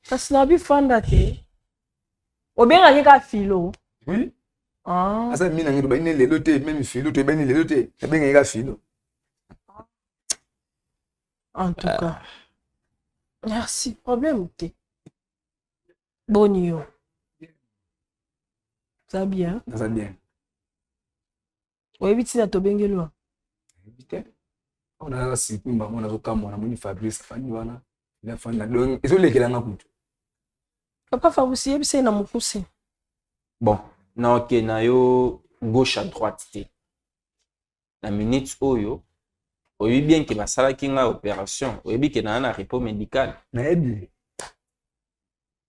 Kasi na bi fanda te. Obenga kika filo. Oui. Asa mina ngi bani lelo te même filo to bani lelo te. Obenga kika filo. En tout cas. Merci, problème te. Bonio. Ça bien. Ça bien. Oui, vite na to bengelo. Vite. On a si kumba mona zokamwa na moni Fabrice fani wana. La fanda donc ezolekela nga kutu. Papa Fabrice yebise na mukuse. bon na ok na yo gauche à droite te na minute oyo oyebi bien ke basalaki nga opération oyebi ke na repos médical nayebi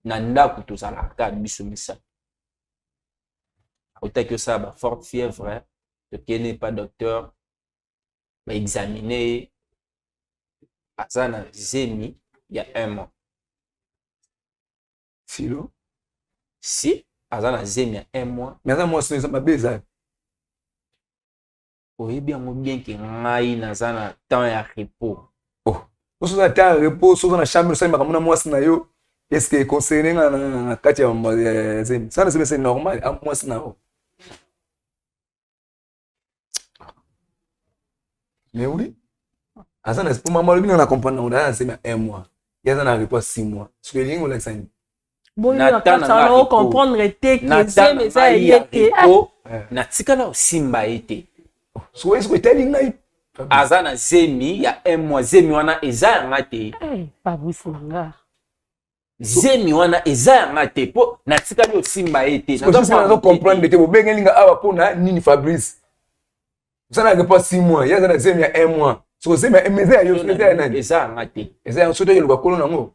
na ndako tozalaka biso misato otaki osala ba forte fièvre tokende pas docteur baexamine aza na zemi ya 1 mois filo si aza na zemi ya 1 mois mais aza mwasi eza mabe eza oyebi yango bien ke ngai naza na temps ya repos osoza temps ya repos soza na chambre osali makambo na mwasi na yo eske concerne nga na kati ya zemi sana sebe c'est normal mwasi na yo mais oui aza na esprit mama lobi na comprendre na aza zemi ya 1 mois yaza na repos 6 mois ce que lingo la sani bon na kata na comprendre te que zemi eza yete na tikala osimba ete so est-ce que teli ngai aza na zemi ya 1 mois zemi wana eza yanga te pas busanga zemi wana eza yanga te po na tikali osimba ete na comprendre te bobengeli nga awa pona nini Fabrice ça na pas 6 mois yaza na zemi ya 1 mois so zemi ya meza ya yo eza ya nani eza yanga te eza ya soto yelo bakolo nango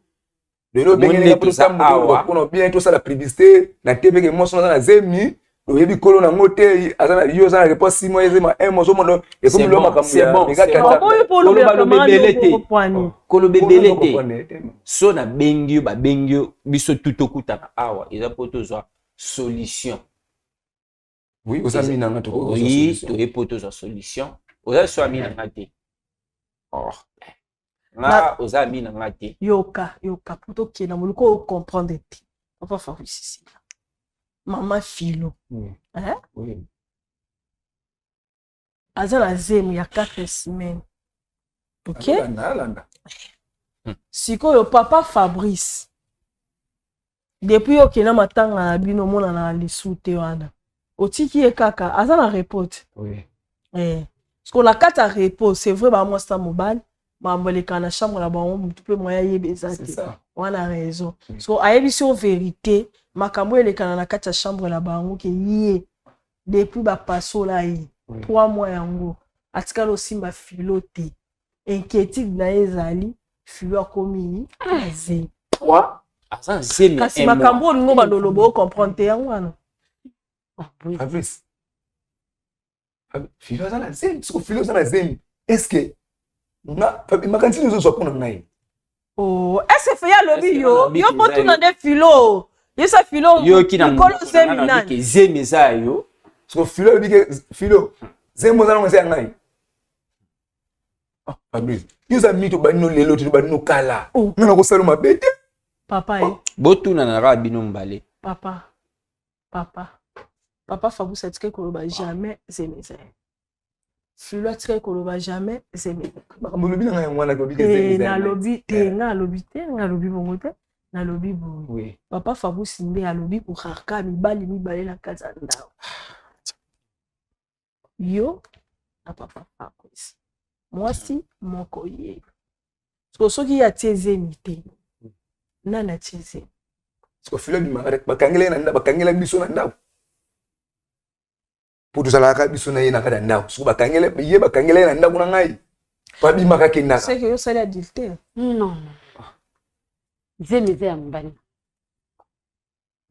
lelo bengeli nga pour ça mo pona bien to ça la publicité na tv ke moso na zemi oyebi kolo nango te aza na yo za na repos 6 mois ezema 1 mois zomono ekomi lo makambo ya mega kolo bebele te so na bengio ba bengio biso tutokutana awa eza po tozwa solution oui oza mina nga to oui to epo tozwa solution oza so mina nga te nga oza mina nga te yoka poto ke na moluko comprendre te papa Fabrice ici Maman Philo. Hein? Oui. Aza na zemi ya 4 semaines. Ok? Sikoyo papa Fabrice. Depuis okena matanga na bino mona na lisute wana. Otiki e kaka aza na report. Oui. Parce qu'on a 4 repos, c'est vrai ba moi ça mobile, ma moleka na chambre là ba on peut moya yebeza. C'est ça. On a raison. Parce qu'on a yebi sur vérité. Makambo elekana na kati ya chambre la bango ke yé depuis ba passo la yi 3 mois yango atikalo simba Philo te inquiétude na ezali Philo akomi azé 3 aza zemi kasi makambo ngo balolobo comprendre te yango wana Fabrice Philo aza na zemi siko Philo aza na zemi est-ce que na makanti nous so pona ngai oh est-ce que ya lobi yo potu na de Philo yesa Philo yo kina kolo zemi nani ke zemi za yo so Philo bike Philo zemi za ngo se ngai Fabrice yo za mito banino lelo to banino kala ngana ko salo mabete papa botuna na rabino mbale papa Fabrice atike koloba jamais zemi za Philo atike koloba jamais zemi makambo lobi na ngai ngwana ko bike zemi za na lobi te nga lobi bongo te na lobi boye. Oui. Papa Fabrice nde a lobi pour harka mibali na kazanda. Yo na papa Fabrice. Moi si mon koye. Parce que soki ya tieze mité. Nana tieze. Parce que Philo bima bakangela biso na ndako. Pour tout ça la biso na yena kada ndako. So bakangela na ndako na ngai. Pa bima ka kenda. C'est que yo sali adultère. Non. Zemi ya mbani.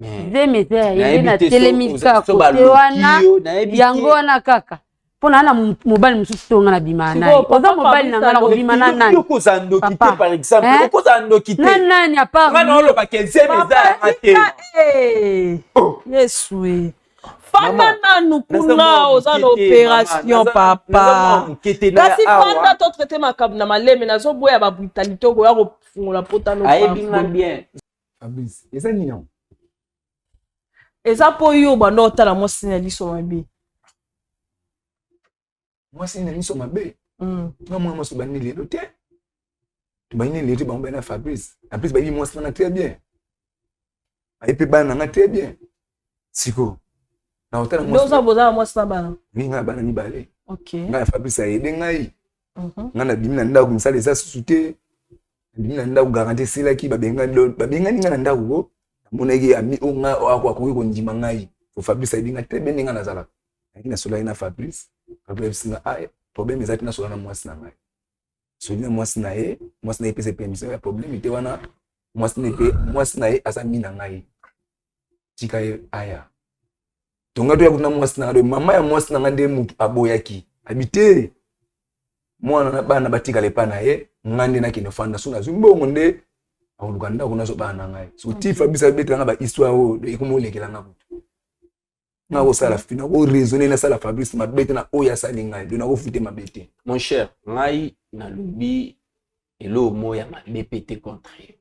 Zemi ya yeye na telemika ko wana yango wana kaka. Pona na mobile mususu tonga na bimana. Oza mobile na ngala ko bimana nani? Ko zando kité par exemple. Ko zando kité. Nani a part. Ngana lo ba ke zemi za ate. Yesu. Fanda nanu kuna oza na opération papa. Kasi fanda to traiter makab na maleme na zo boya ba brutalité ko ya ko fungola potano ayebinga bien Fabrice eza nini non eza po yo bando otala mwasi na liso mabe mwasi na liso mabe nga mwa mwasi bani lelo te to bani lelo ba mbana Fabrice en plus ba yi mwasi na très bien ayepe bana nga très bien siko na otala mwasi ndoza boza mwasi na bana nga bana ni bale okay nga Fabrice ayede ngai nga na bimi na ndako misala eza susuté bina ndako garantie sila ki babenga nga na ndako moneki ami onga akwa ko ndima ngai Fabrice a dit très bien ninga nazala. Aki na sola ina Fabrice. Fabrice nga problème ezati na sola na mwasi na ngai. Sola mwasi na ye pese permission ya problème ite wana mwasi na ye asami na ngai. Tika ye aya. Tonga to ya kuna mwasi na ngai mama ya mwasi na ngai nde mutu aboyaki. Habité. Mwana na bana batika lepa na ye ngande na kino fanda suna zumbongo nde aulukanda kuna so bana ngai. So ti Fabrice abetanga ba histoire o ikumolekela nga mutu. Na ko sala fina ko raisonner na sala Fabrice mabete na oya salinga de na ko fute mabete. Mon cher, ngai na lobi elo moya mabepete contre.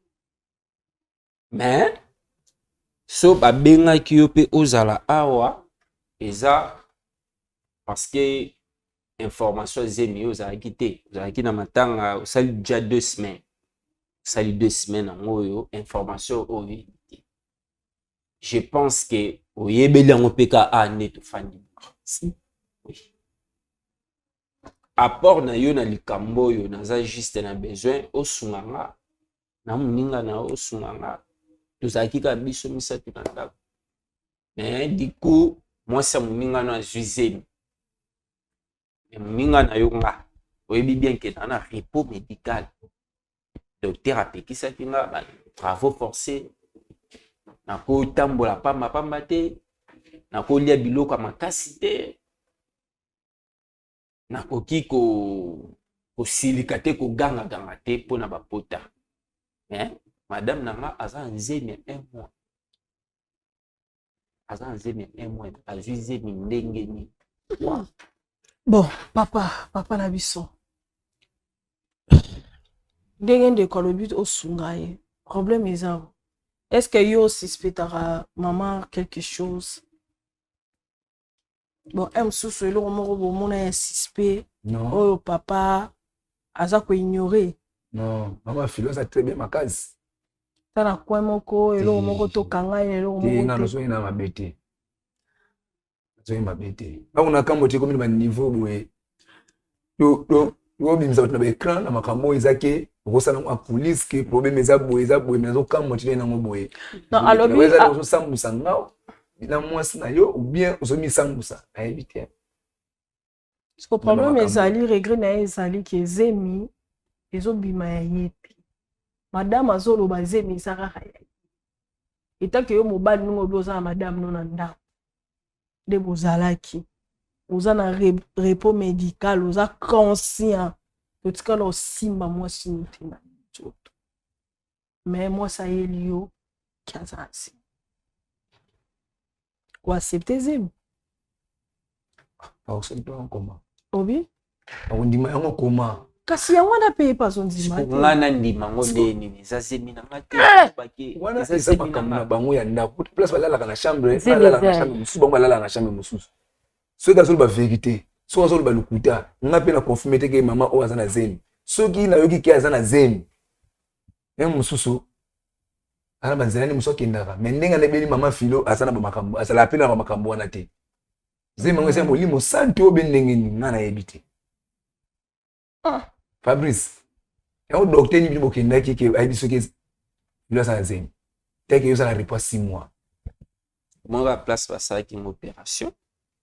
Mais so ba benga ki yo pe ozala awa eza parce que information zemi ozala kité, ozala ki na matanga osali déjà 2 semaines. Sali 2 semaines ngoyo information ovi. Je pense que oyebeli yango peka ane to fandi. Oui. Apport na yo na likambo yo naza juste na besoin osunganga na muninga na osunganga tozaki ka biso misatu na ndako. Mais du coup moi ça muninga na zuizemi. Mais muninga na yo nga oyebi bien que na repos médical. Docteur apekisa kinga ba travaux forcés. Nako tambola pamba te nako lia biloko makasi te nako kiko silika te ko ganga te pona bapota. Madame nanga aza nzemi 1 mois. Aza nzemi 1 mois azuize mindenge ni. Bon, papa na biso. Ndenge ndeko lobi osungaye. Problème eza. Est-ce que yo suspectera maman quelque chose? Bon, sous le moro mon est suspect. Non. Oh papa aza ko ignorer. Non, maman filo ça très bien ma case. Tana kwa moko elo moko to kanga elo moko. Tinga no so ina mabete. So ina mabete. Ba una kambo te komi ba niveau boye. Yo bimza na ba écran na makambo ezake. Rosana a police que problème eza boye mais okambo te na ngo boye. Non, alors oui ça zo sambusa ngao. Ina mwasi na yo ou bien ozomi sambusa. Na éviter. Ce problème ezali regret na ezali ki ezemi ezobima ya yepi. Madame azolo bazemi saraka ya. Itake yo mobali ngo boza madame no na ndako. De bozalaki. Oza na repos médical, oza conscient. Totika lo simba moi simutina. Mais moi ça est lio kiazansi. Kwa accepter zemi. Au c'est pas comment. Obi? Au ndima yango koma. Kasi yango na paye pas on ndima. Ngana ndima ngode nini za zemi na ngate baki. Wana ça pas comme na bango ya ndako. Place balala na chambre, balala na chambre mususu bango balala na chambre mususu. Ce gars la vérité. So azolo balukuta nga pe na confirmer te ke mama o azana zemi soki na yoki ke azana zemi mususu ala banzela ni musoki ndaka mendenga na beli mama filo azana ba makambo azala pe na ba makambo wana te zemi ngo sembo limo santi o bendenge ni nga na yebite Fabrice ya docteur ni bibo kenda ke ai biso ke bilo azana zemi te ke yo ça la réponse 6 mois mon va place passer qui une opération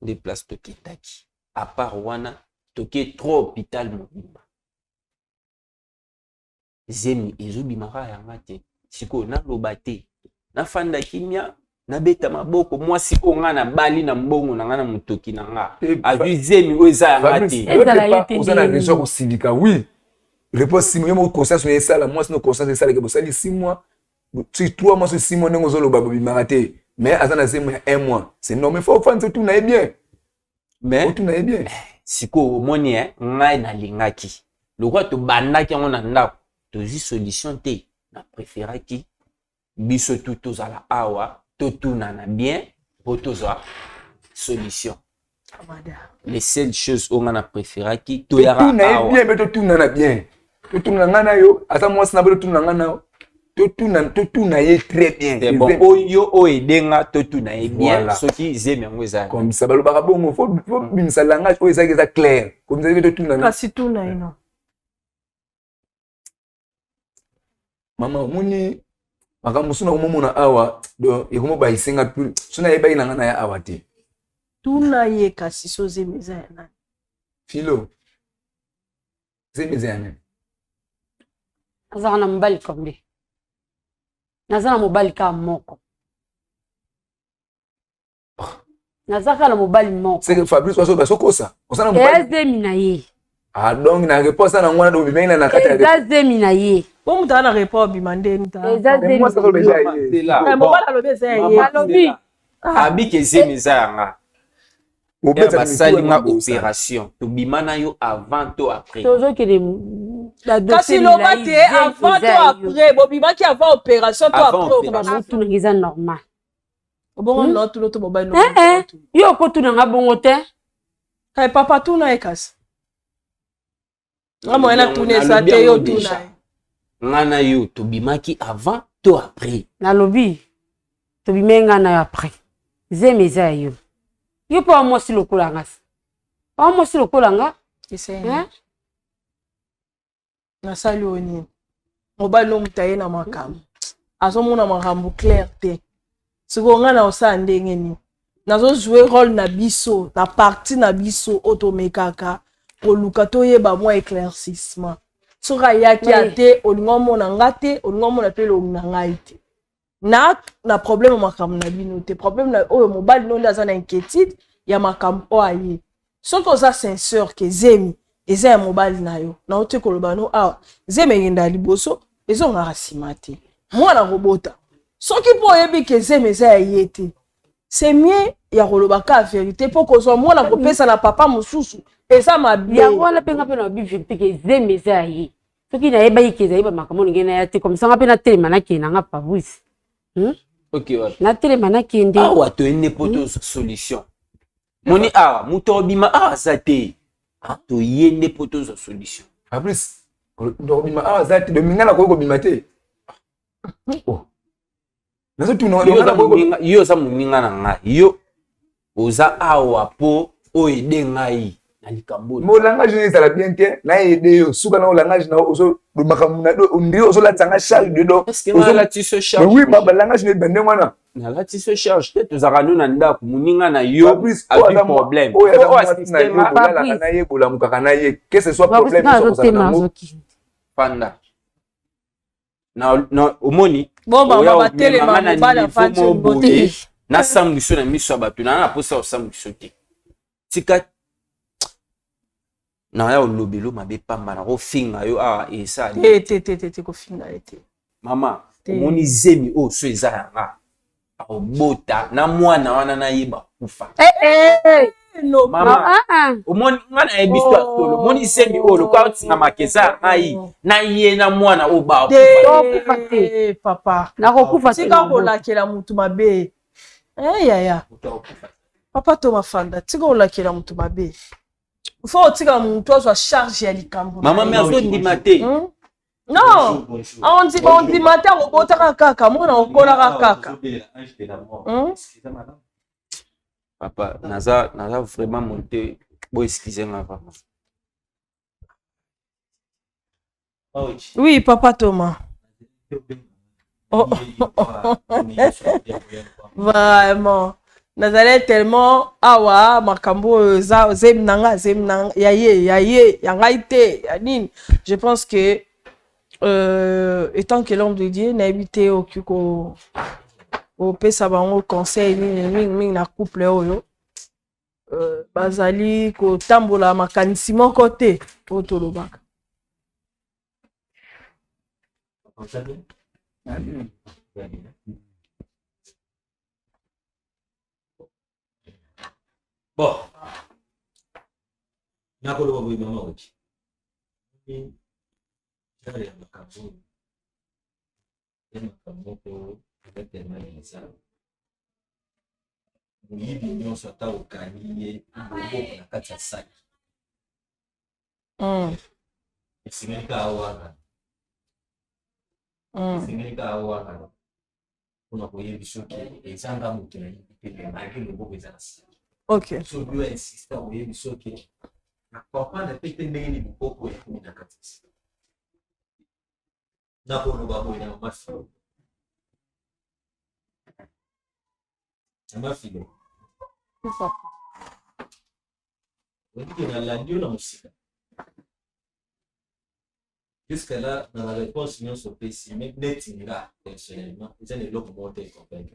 des places de kitaki. À part wana toke trop hôpital mobimba zemi ezobimaka yanga te siko na loba te na fanda kimia na beta maboko moi siko nga na bali na mbongo na nga na mutoki na nga azui zemi o eza yanga te oza na raison kosilika oui réponse 6 mois yo mo conscience na esala moi sino conscience esala ke bosali 6 mois tu 3 mois sur 6 mois ndenge ozoloba bobimaka te mais azana zemi ya 1 mois c'est non mais faut faire tout na bien. Mais tout n'allait bien. Siko moni ngai na lingaki. Le roi to bandaki on na ndako. To zi solution te na préféraki biso tout ala awa to tuna na bien potoza solution. Les seules choses on a préféraki to yara awa. Bien mais to tuna na bien. To tuna ngana yo ata moi na bo tuna ngana to tuna ye très bien. C'est bon oyo o edenga to tuna ye bien soki zemi yango eza. Comme ça balo baka bongo faut binisa langage o eza clair. Comme ça to tuna. Kasi tuna ino. Maman moni makambo suna komomona awa do ekomo ba isenga plus suna yeba inanga na ya awa te tuna ye kasi so zemeza ya nani filo zemeza ya nani azaka na mobali kombe naza na mobali ka moko nazaka na mobali moko c'est que Fabrice waso ba sokosa osana mobali ezemi na ye ah donc na réponse na ngwana do bimena na kata ya ezemi na ye bo mutana na réponse bimandeni ta ezemi moi ça ko beja ye mobali alobeza ye alobi abiki ezemeza yanga obeta basalinga opération tobimana yo avant to après tozokende kasi loba te avant to après bobimaki avant opération to après otunanga eza normal obongo no tuno to mobali no yo okotunanga bongo te kay papa tuna ye kasi ngamo ena tuna eza te yo tuna ngana yo tobimaki avant to après nalobi tobimenga na yo après zeme eza yo yo mpo amosi lokolanga amosi lokolanga nasali oyo nini mobali no muta ye na makambo azomona makambo clair te sikoyo nga na osala ndenge nini nazozwe role na biso na parti na biso oyo tomekaka koluka toyeba mwa éclaircissement soki ayaki ate olingi omona nga te olingi omona mpe elongi na ngai te na problème makambo na bino te problème oyo mobali no nde aza na inquiétude ya makambo oyo aye soki oza sincere ke zemi eza ya mobali na yo na ote koloba no awa zemi eyenda liboso ezongaka nsima te mwana kobota soki mpo oyebi ke zemi eza ya ye te c'est mieux ya kolobaka ya vérité mpo kozwa mwana kopesa na papa mosusu eza mabe yango wana mpe nga mpe na babi vérité ke zemi eza ya ye soki nayebaki ke ezali bamakambo ndenge na ya te komisanga mpe natelema nakende nanga Fabrice natelema nakende awa toyende mpo tozwa solution moni awa moto obima awa aza te toyende mpo tozwa solution Fabrice ndokobima awa aza te dominga na koyi kobima te yo oza moninga na ngai yo oza awa mpo oyede ngai na likambo mo langage ne ezala bien te nayede yo suka na langage na ondiri ozolatanga charge dedo oui balangage ne bende wana nalati so charge te tozalaka no na ndako moninga na yo abi problème oyebolakaka na ye que ce soit problème panda na omoni nasangiso na miso ya bato nanga naposa osangiso te tika naya olobelo mabe pamba na kofinga yo awa esali te kofinga ye te mama omoni zemi oyo so eza yanga akobota na mwana wana nayeba kufa mama omoni nga nayebi so ya solo omoni zemi oyo lokola otinga makeza ya ngai na ye na mwana oyo bakufa te papa nakokufa tika kolakela mutu mabe yaya papa to mafanda tika kolakela mutu mabe faut otika mutu azwa charge ya likambo mama me azondima te non ondima te akobotaka kaka mona okolaka kaka papa naza vraiment monté bo excusez nga papa oui papa Thomas vraiment nazali tellement awa makambo zemi nanga ya ye ya ngai te ya nini je pense que étant que l'homme de Dieu nayebi te oki kopesa bango conseil mingi na couple oyo bazali kotambola makanisi moko te oyo tolobaka bon nakoloba boye mama oki jare ya makambo ko ezatemalisa moyibi nyonso ata okani ye boboko na kati ya saki esengelika awanga mpona koyebi soki ezanga moto na yebi te malgré loboko eza na saki soki oyo insista oyebi soki nakoprendre mpe te ndenge nini bokoko ekomi na kati ya saki nakoloba boye na masi Ça m'a filé. Jusqu'à là, dans la réponse, nous sommes ici, mais net, personnellement, ils ont les lots montés convaincre.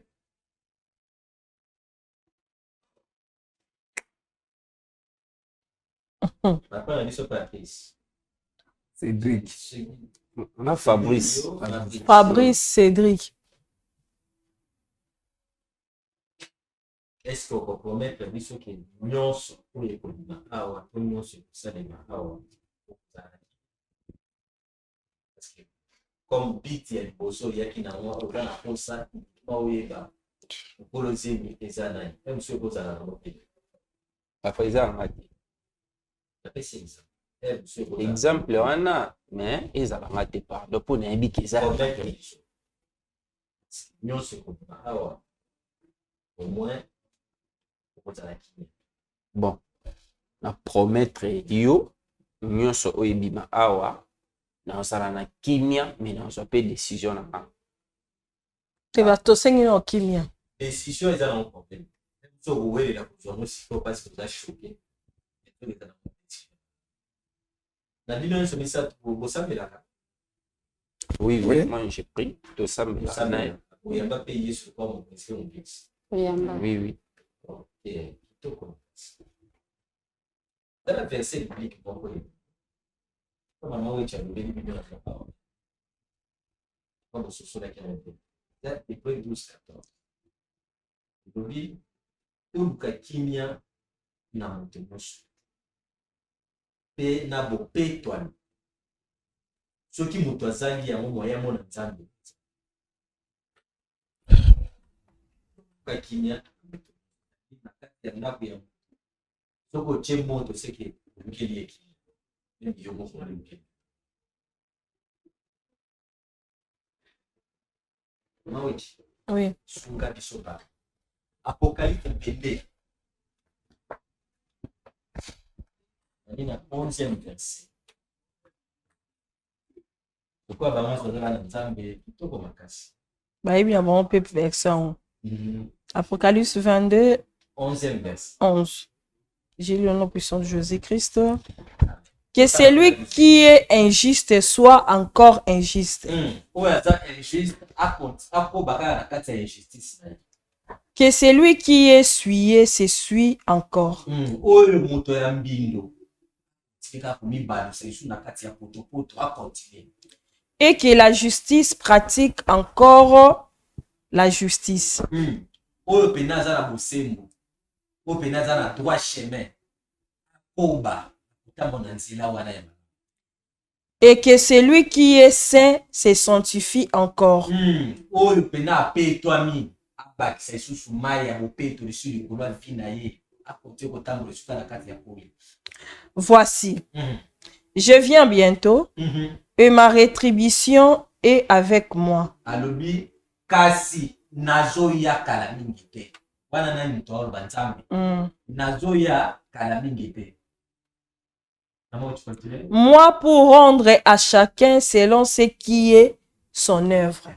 Après, on a dit ce Patrice. Cédric. On a Fabrice. Fabrice, Cédric. Est-ce qu'on peut promettre que ceux qui n'ont pour les polymères, pour nous, c'est ça les marins. Parce que comme bit, il y a des bossos, il y a qui n'ont pas la force, pour le zémi, les années, même ceux qui ont la montée. Après ça, on a dit. Exemple, on a, mais ils ont raté par le pot d'un ça. Nous, c'est comme ça. Au moins, bon, na promettre yo, nous sommes au Ebima Awa, nous sommes na kimia, mais nous sommes pas décision na. Tu vas te saigner en kimia. Décision est un problème. Si vous voulez la position, si vous parce que vous êtes choqué, la Bible se met ça pour ça, mais là. Oui, oui, moi j'ai pris tout ça, mais là. Vous n'avez pas payé sur quoi mon président fixe. Oui, oui. Et tout comme ça. Dans le verset biblique, vous voyez. Comme on a dit, vous avez dit, vous avez dit, comme on se souvient qu'il y a un peu. Là, Hébreux 12-14. Vous dit, tout le kimia n'a monté mosu. Pe na bo pe toile. Ce qui m'a toisali à mon moyen, mon ensemble. Kimia. Soko chemo to seke mkeli eki ndio mko mkeli Mawiti oui sunga bisoba Apocalypse bébé Nina 11e verset Pourquoi ba mwa zona na nzambe kitoko makasi Ba yebi ya bon pe version Apocalypse 22 11e verset 11. J'ai lu au nom puissant de Jésus-Christ. Que celui qui est injuste soit encore injuste. Que celui qui est souillé s'essuie encore. Et que la justice pratique encore la justice. Et que celui qui est saint se sanctifie encore. Voici, je viens bientôt et ma rétribution est avec moi. Moi pour rendre à chacun selon ce qui est son œuvre.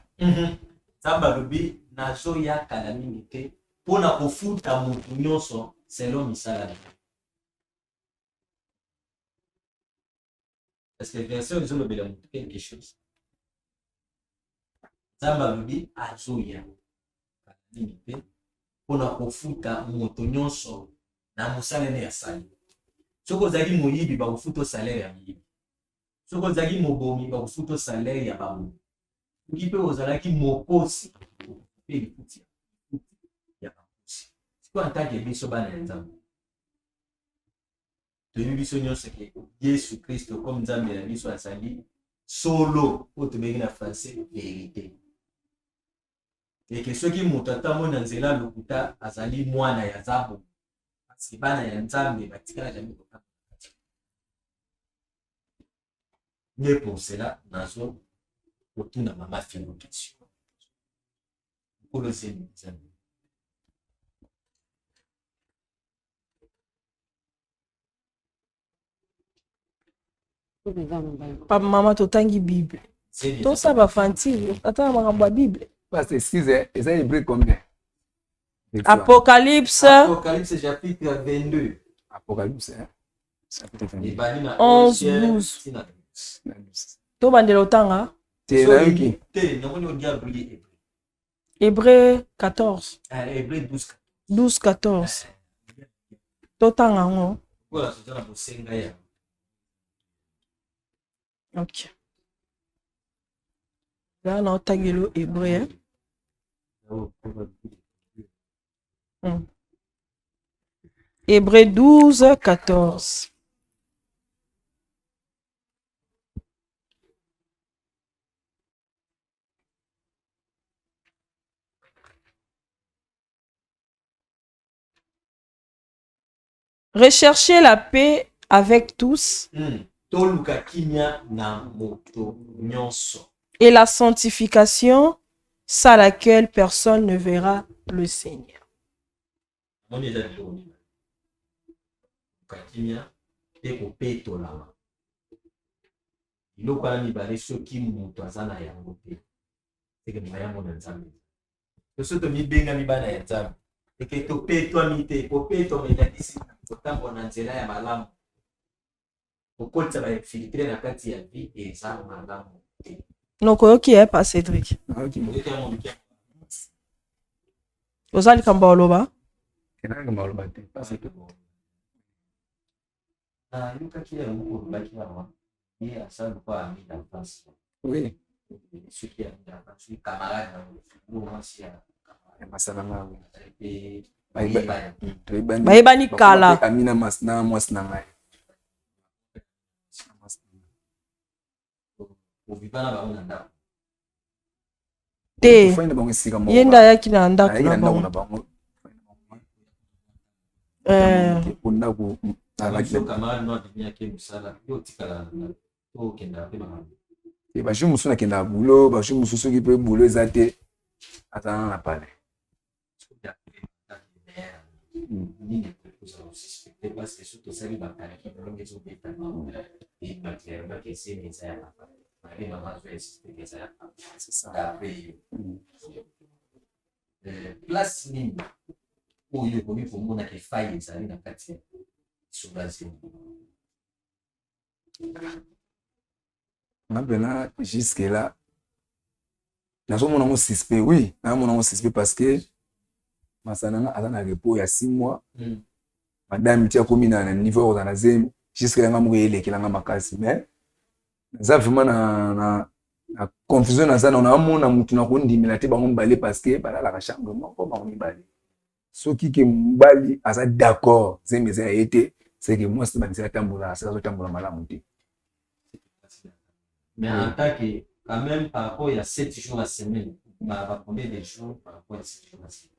Parce que les versions ils ont quelque chose. Pona kofuta moto nyonso na musalene ya sali. Soko zaki moyibi ba kofuta salaire ya moyibi. Soko zaki mobomi ba kofuta salaire ya bamu. Ngipe ozalaki mokosi pe likuti ya bakosi. Siko antake biso bana nzambe. Toyebi biso nyonso ke Yesu Kristo comme nzambe na biso asali solo otobengi na français vérité. Et que ceux qui mutata mona nzela lokuta azali mwana ya zabo kasi bana ya nzambe batikala jamii kokata. Mais pour cela nazo otuna mama fino question. Pour le Seigneur nzambe. Papa mama totangi Bible. Tout ça va fanti ata makambo ya Bible. Parce que 6 heures, et ça, il brille combien? Apocalypse. Apocalypse chapitre 22. Apocalypse, hein? Chapitre 22. 11, 12. To bandela otanga. Hébreu 14. Hébreu 12. 12, 14. Totanga ngo. Voilà, c'est dans Bosenga ya. Ok. Là, on a otangelo hébreu. Hébreu 12, 14. Recherchez la paix avec tous et la sanctification sans laquelle personne ne verra le Seigneur. Donc, qui est pas Cédric? Ozali Kamboloba? Oui. Bayebani kala. Amina masna mwasna ngai. Te. Yenda yaki na ndako na bango. Bashi musu na kenda bulo, bashi musu soki pe bulo ezate atana na pale. Place nini oyo komi komona ke faille ezali na kati ya soulagement. Maintenant, jusque là, nous avons un suspect, oui, nous avons un suspect parce que Masana a un repos il y a 6 mois. Madame Tia commis na niveau dans la zone, jusque là, nous avons qui l'a makasi, mais nous avons vraiment na confusion dans ça, nous avons na mutu na kondi milate ba mbali parce que bala la chambre moko ba mbali. Ce qui est mbali asa d'accord, c'est mais ça a été, c'est que moi c'est ba tambola, c'est ça tambola malamu. Mais en tant que, quand même, par rapport à 7 jours la semaine, combien de jours par rapport à 7 jours la semaine?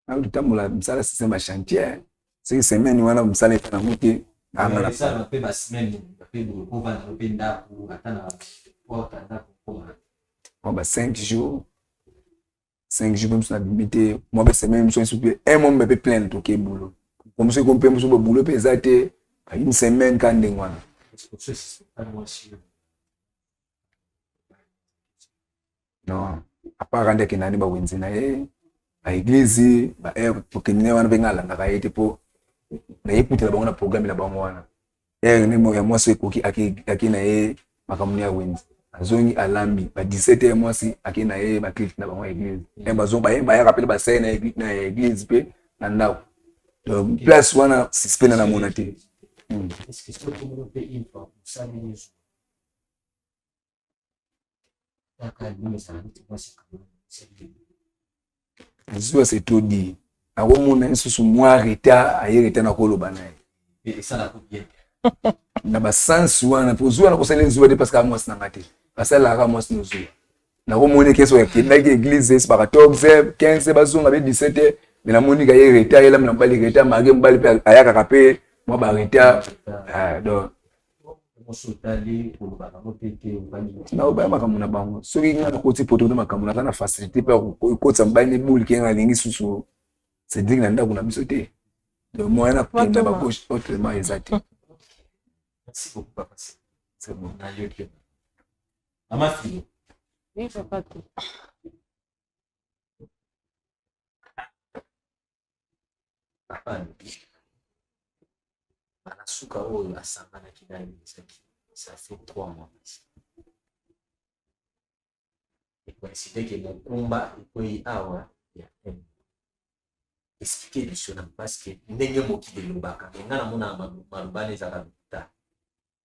Le temps là, ça c'est un chantier. C'est une semaine où on a un salaire pour monter. Ça on peut la semaine, on peut pour vendre, on peut pour attendre pour 5 jours. 5 jours même sur la limité. Moi ben semaine je suis un mois me plein de tout boulot. Comme si on peut me boulot pesaté une semaine quand ndengwana. Non, à part rendre que nani ba wenzi na a église ba pour que ne wana bengala na kaite po na écouter la bango programme la bango wana ne mo ya mwasi koki aki na makamuni ya wenzi azongi alambi ba 17h mwasi aki na ba clip na bango église bazonga ba ya rappel ba scène na église pe na ndao donc place wana suspend na monate. Est-ce que tout le monde peut une fois pour ça les jours? C'est tout dit. A womona susu mwa reta ayereta na koloba naye. Et ça la combien? Na ba sens wana pozwa na kosala nzuwa de parce que moi na ngate. Basala ka moi no zuwa. Na womona keso ya kenda ke église c'est pas 14 15 bazonga be 17 mais na monika yereta yela na mbali reta mage mbali pe ayaka kape moi ba reta donc na oba makambo na bango soki nga koti poto na makambo na kana facilité pe ko tsamba ni boule ki nga lingi susu c'est digne na ndako na biso te donc moi na penda ba gauche autrement exact. Merci beaucoup papa. C'est bon na yo ke mama fille. Oui papa. papa alobi banasuka oyo asanganaki na ye ezaki ça fait 3 mois ekoincide ke mokumba ekoyi awa ya expliquer biso na parce que ndenge mokili elobaka me nga namona malobana ezaka lokuta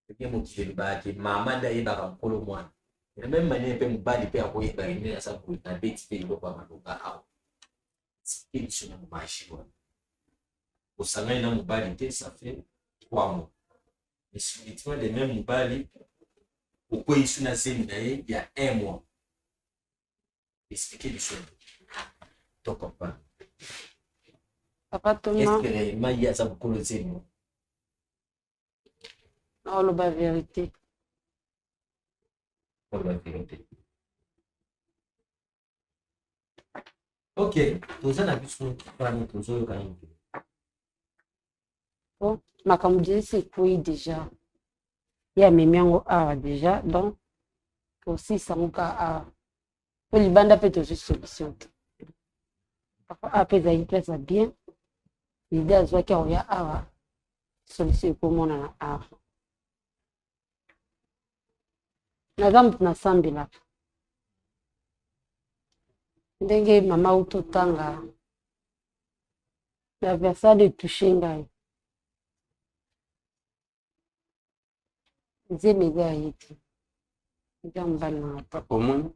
ndenge mokili elobaka ke mama nde ayebaka mokolo mwana na meme maniere mpe mobali mpe akoyeba ene aza na beti mpe eloko ya maloba awa expliquer biso na momaji wana osangani na mobali te ça fait 3 mois mais subitement de même mobali okoyi so na zemi na ye ya 1 mois expliquer biso to comprendre. Papa Thomas. Est-ce que réellement il y a ça pour le dire? Non, la vérité. La vérité. Ok, tous en abus sont pas nous tous au quand même. Bon, ma comme dit c'est quoi déjà? Il y a mes miens déjà donc aussi ça mon cas pour les bandes peut aussi solution. Papa après ça il place bien. L'idée à ce qu'il y a solution pour mon art. Na gambe na sambila. Ndenge mama utotanga. La versa de toucher ngai. Nzeme ga yiti. Jamba na papa omoni.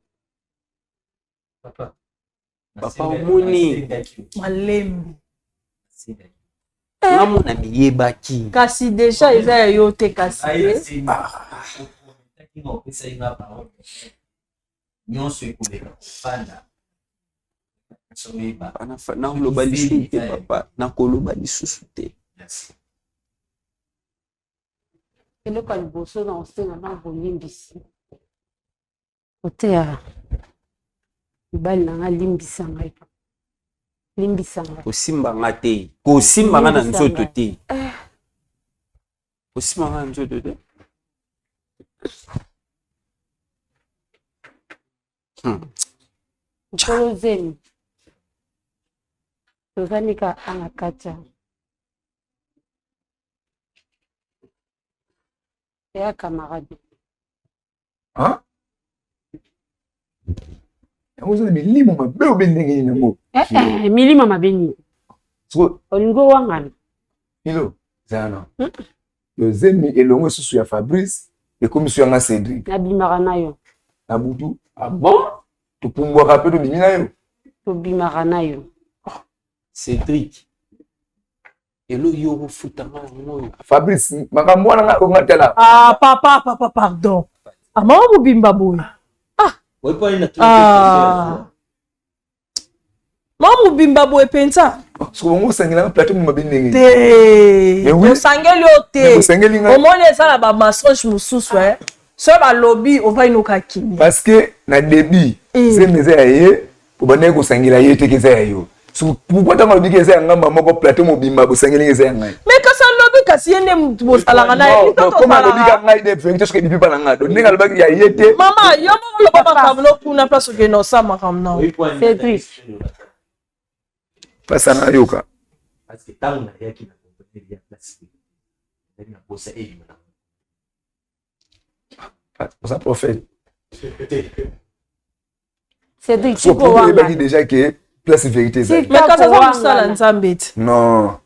Papa omoni. Malembe. Namona miyebaki. Kasi déjà eza ya yo te kasi. Nyonso ekoleka kofanda nakoloba lisusu te papa nakoloba lisusu te. eloko ya liboso na osenga na bolimbisi oteya mibali na nga limbisa ngai limbisanga kosimbanga te kosimbanga na nzoto te kosimbanga na nzoto te nkolo zemi tozanika anga katia eya camarade yango milimo mabe obe ndenge nini yango milimo mabe nini olingo wangana ilo zana yozemi elongo esusu ya Fabrice ekomi so yanga Cédric nabimaka na yo na butu bon topumbwaka mpe tobimi na yo tobimaka na yo Cédric elo yo kofutanga yango Fabrice makambo wana nga ongatela papa pardon mama mobimba boye mama mobimba boye penza sokongo osangela plateau mo mabe ndenge te osangeli yo te omoni eza na bamassage mosusu so balobi ovainoka kimi parce que na début zemi eza ya ye obandaki kosangela ye teke eza ya yo pourquoi ntango alobi ke eza ya ngamba moko plateau mobimba bosangeli eza ya ngai mais kasi alobi kasi ye nde bosalaka na ye comme alobi ka ngai de vérité soki ebipi mpa na ngai donc ndenge alobaki ya ye te mama yo moko loba makambo nokuna place okende osala makambo nao Cédric pasa na yoka parce que ntango nayaki na komponeli ya place ezali na posa eyima oza prophète Cédric soko oyebaki déjà que place vérité ezali mais kasi aza mosala nzambe te non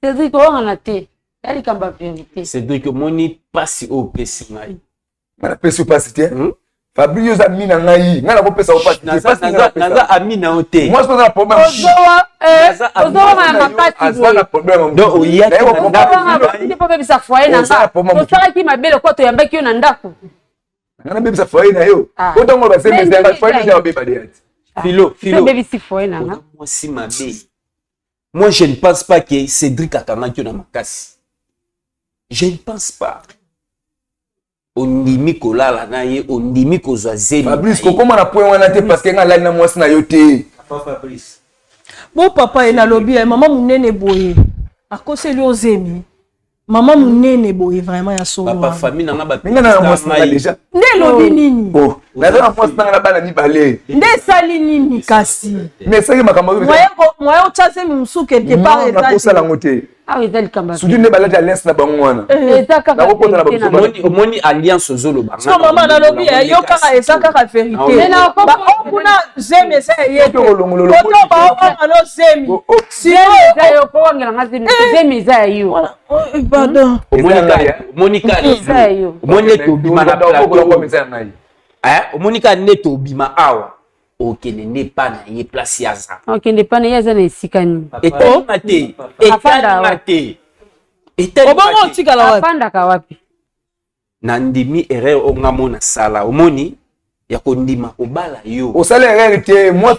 Cédric owangana te ya likambo ya vérité Cédric omoni pasi oyo opesi ngai nga napesi yo pasi te Fabrice oza ami na ngai nga nakopesa yo pasi naza ami na yo te moi soza na problème ozowanga na makasi boye po bebisa foye na nga tosalaki mabele kwa toyambaki yo na ndako nga nabebisa foye na yo otango basemesanga foye eza babeba de ati bebisi foye na nga mwasi mabe. Moi je ne pense pas que Cédric akangaki yo na makasi, je ne pense pas. Ondimi kolala na ye, ondimi kozwa zemi Fabrice kokoma na point wana te parce que nga lali na mwasi na yo te bon papa ena lobi mama munene boye akoseli ozemi Maman munene boye vraiment ya solo. Papa famille nanga ba. Minga na mwasi na déjà. Nde lobi nini? Oh, na za mwasi na bana ni balé. Nde sali nini kasi? Mais ça makambo. Moyo chase musu quelque part na ko sala ngote. Ah oui, dali kamba. Sudi ne balade alliance na bango wana. Na ko pota na bango. Omoni alliance zolo ba. So maman na lobi yo kaka ezaka ka vérité. Mais na ko kuna zeme sa yeto. Koto ba o na zeme. Si yo ko ngela ngazimi zeme za yo. Pardon. Monica to bima na plateau. Monica neto bima awa. Okene ne pas na ye place yaza. Okene pas na yaza na isikani. Etali mate. Obongo tika la wapi? Afanda ka wapi? Na ndimi erreur ongamona sala. Omoni ya kondima obala yo. O sala erreur te moi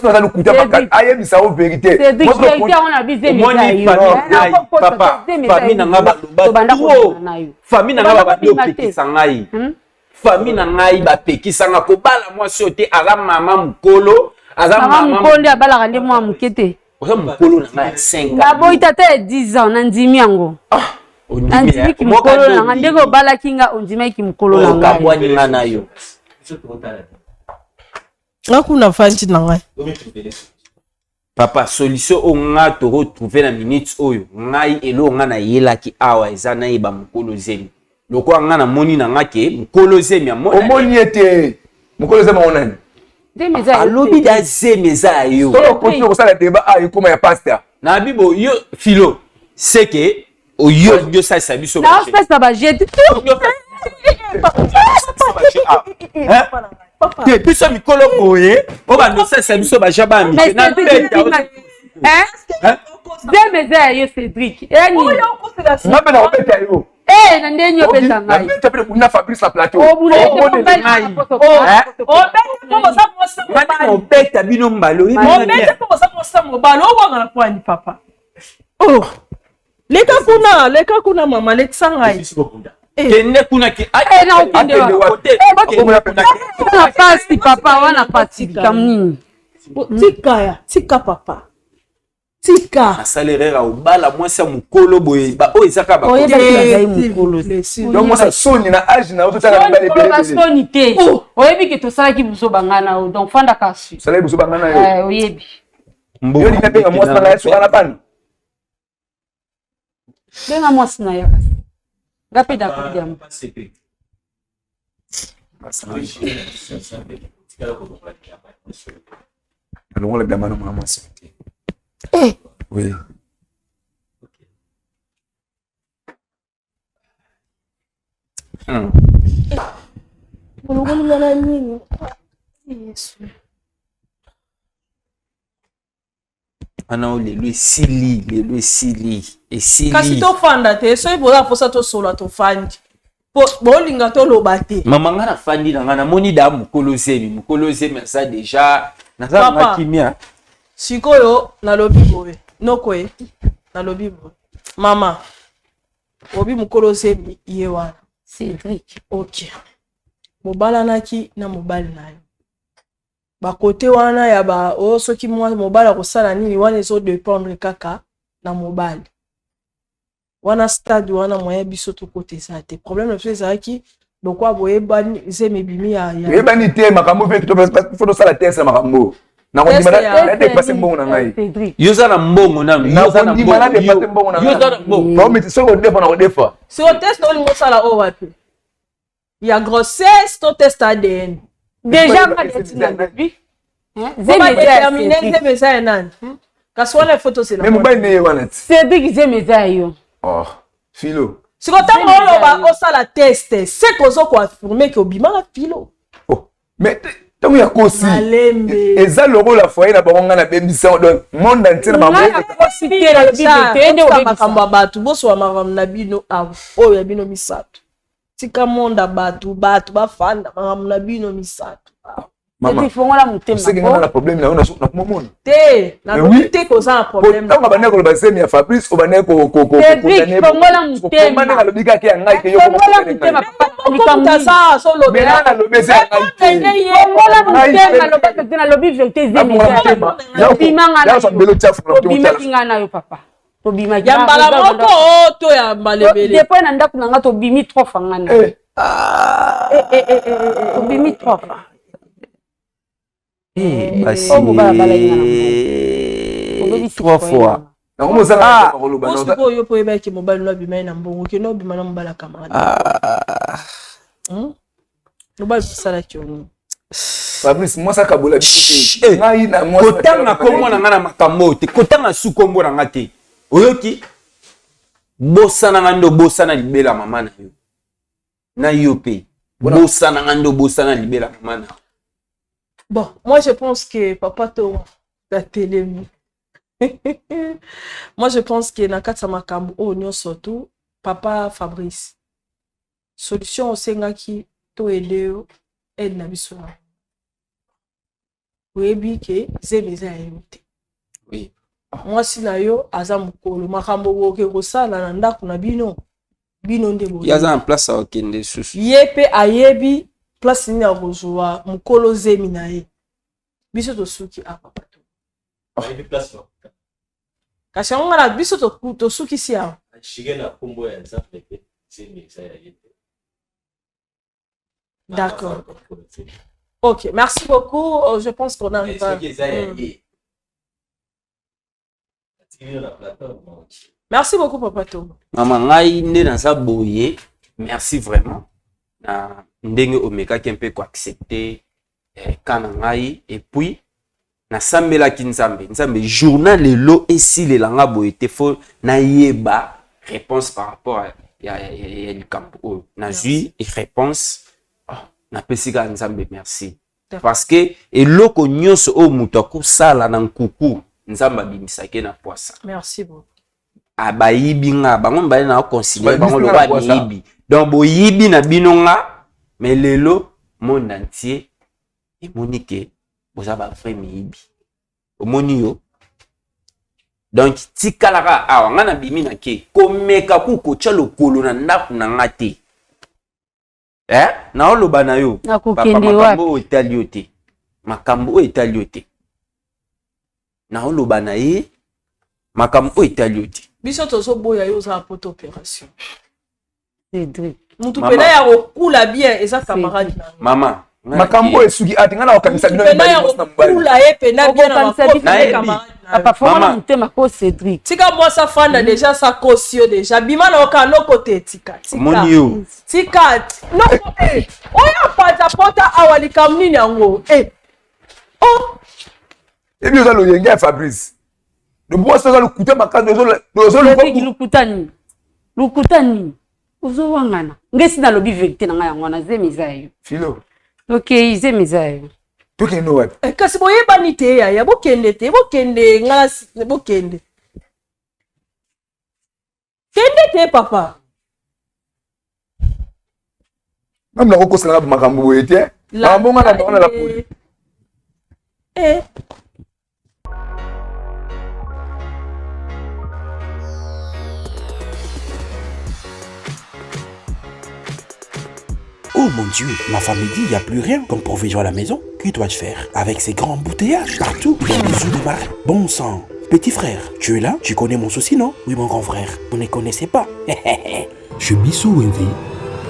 na lukuta paka aye bisa o vérité. Moi on a bizé moni papa famille na ngaba loba. Famille na ngaba ba pekisa ngai. Famille na ngai ba pekisa nga ko bala moi sote ala mama mukolo, ala mama mukolo abala kande moi mukete. Oza mukolo na ngai 5 ans. Na boy tata 10 ans na ndimi yango. Ondimi ki mukolo na ngande ko bala kinga ondimi ki mukolo na ngai. Kabwa ninga na yo. Ngakuna fanti na ngai. Papa solution o nga to retrouver na minutes oyo. Ngai elo nga na yelaki awa eza na iba mukolo zemi. Loko anga na moni na ngake mukolo zemi amona. Omoni ete mukolo zemi onani. Alobi da zemi za yo. Tolo continue ko sala débat ayi kuma ya pasteur. Na bibo yo philo c'est que o yo ça ça biso. Na pesa ba jeti. Papa. Te biso mikolo boye, o ba no ça biso ba jaba mi. Na beta. Zemi za yo Cédric. Na bena o beta yo. Na ndenyo pesa ngai. Na tape kuna Fabrice la plateau. Obeta bino mbalo. Obeta ko sa mosa mobalo o ngana kwani papa. Oh. Leka kuna mama lekisa ngai. Kende kuna ki na okende wa. Na pasi papa wana pati kamni. Tika papa. Tika. Asalerera obala mwasa mukolo boye ba o ezaka ba. Oye ba ngai mukolo. Donc mwasa soni na age na otaka na bale bele. Soni te. Oyebi ke to sala ki buso bangana o donc fanda kasu. Sala buso bangana yo. Oyebi. Mbo ni kapenga mwasa na yesu kana pani. Benga mwasa na ya. Gape da kudia mpa. Alors on le demande à maman. Oui. Ana o lelo esili. Kasi to fanda te so ibola posa to sola to fandi. Bolinga to loba te. Mama nga na fandi na nga na moni da mukolo zemi ça déjà naza makimia. Sikoyo na lobi boye. Nokoe na lobi boye. Mama. Obi mukolo zemi yewana. Cédric. OK. Mobala naki na mobali nayo. Ba kote wana ya ba o soki mwa mobala ko sala nini wana ezo dépendre kaka na mobali. Wana stade wana moya biso to kote sa te. Problème le fait ki donc wa boye bani zemi bimi ya. Ebani te makambo fe to foto sala test makambo. Na ko dimala ete passer mbongo na ngai. Yoza na mbongo na yoza na dimala de passer mbongo na ngai. Yoza na mbongo. Ba meti so ko defa na ko defa. Si on test on mo sala o wapi. Ya grossesse to test ADN. Déjà ma déterminé depuis. Déterminé zeme nan. Kasi wana photo c'est là. Mais mobile ne wana. Cédric zeme yo. Oh, Philo. Si on t'a on sala test, c'est qu'on zo ko affirmer que obima la Philo. Oh, mais tango ya kosi. Eza logo la foyer na bango na bembisa donc monde entier na bango. Cité la bibliothèque ende makamba batu boso makamba na bino awo. Oh ya bino misato. Tika monde batu bafanda makamba na bino misato. Maman, c'est que on a problème là, on a comment te na lutte ko ça problème là. On va venir ko baser ya Fabrice, on va venir ko condamner. Comment na lobika ke ngai ke yo ko mutema papa ça solo mais na lobese ngai. Mutema lobaka tena lobi vérité zemi. Ya so belo chafu na bima kinga na yo papa. tobima ya mbala moko to ya malebele depuis na ndako nanga tobimi 3 fois ngana tobimi 3 fois basi oh mobala balinga na 3 fois Osuko yo po eba ki mobali no bima na mbongo ke no bima na mbala camarade mobali sala kioni Fabrice moi ça kabola biso ngai na moi kotanga kombo na nga na makambo te kotanga su kombo na nga te oyoki bosana nga ndo bosana libela mama na yo na yo pe bosana nga ndo bosana libela mama na. Bon, moi je pense que papa to la télé. Moi je pense que na katsa makambo o nyo surtout papa Fabrice. Solution osengaki to eleo aide na biso. Webi ke zemeza yote. Oui. Moi si na yo aza mukolo makambo woke kosala na ndako na bino nde bo. Yaza en place a okende susu. Yepe ayebi place ni akozwa mukolo zemi na ye. Biso to suki apa pato. Ayebi place wa. Kasi on ngala biso to suki si a. Shige na kombo ya nzambe pe zemi ça ya yete. D'accord. Ok, merci beaucoup. Je pense qu'on arrive à... Merci beaucoup, Papa Tom. Maman, ngai nde na sa boye. Merci vraiment. Na ndenge omeka ki un peu ko accepter kana ngai et puis na sambela ki nzambe journal lelo esi le langa boye te fo na yeba réponse par rapport à ya likambo na zui et réponse na pesika nzambe merci parce que eloko nyonso o muto akusala na nkuku nzamba bimisake na poisa. Merci beaucoup. Abayibi nga bango mbale na considérer bango loba yibi donc boyibi na binonga mais lelo monde entier et monique boza ba vrai miyibi omoni yo donc tikalaka awa nga na bimi na ke komeka ku kocha lokolo na ndaku na ngate na oloba na yo papa makambo etali te makambo etali te na oloba na ye makambo etali te biso tozo boya yo za poto opération Cédric mutu pena ya kokula bien eza camarade na mama makambo esuki ati ngana okamisa bino pena ya kokula ye pena bien na makofi na camarade papa fona mutema ko Cédric tika moi sa fanda déjà sa cosio déjà bima na okano côté tika moni yo tika no oya pata awali kamnini yango oh ebi oza loyenge ya Fabrice le bois ça le couteau makando lukutani ozo wangana ngesi na lobi vérité na nga yango na zemizayo filo okay zemizayo tokende wapi kasi boyebani te ya bokende te bokende ngala bokende kende te papa même na kokosala makambo boye te makambo ngana na la poli Oh mon Dieu, ma famille dit il n'y a plus rien comme provision à la maison. Que dois-je faire avec ces grands embouteillages? Partout, il y a des œufs de marée. Bon sang. Petit frère, tu es là? Tu connais mon souci, non? Oui, mon grand frère. Vous ne connaissez pas. Chez Bissou Wendy,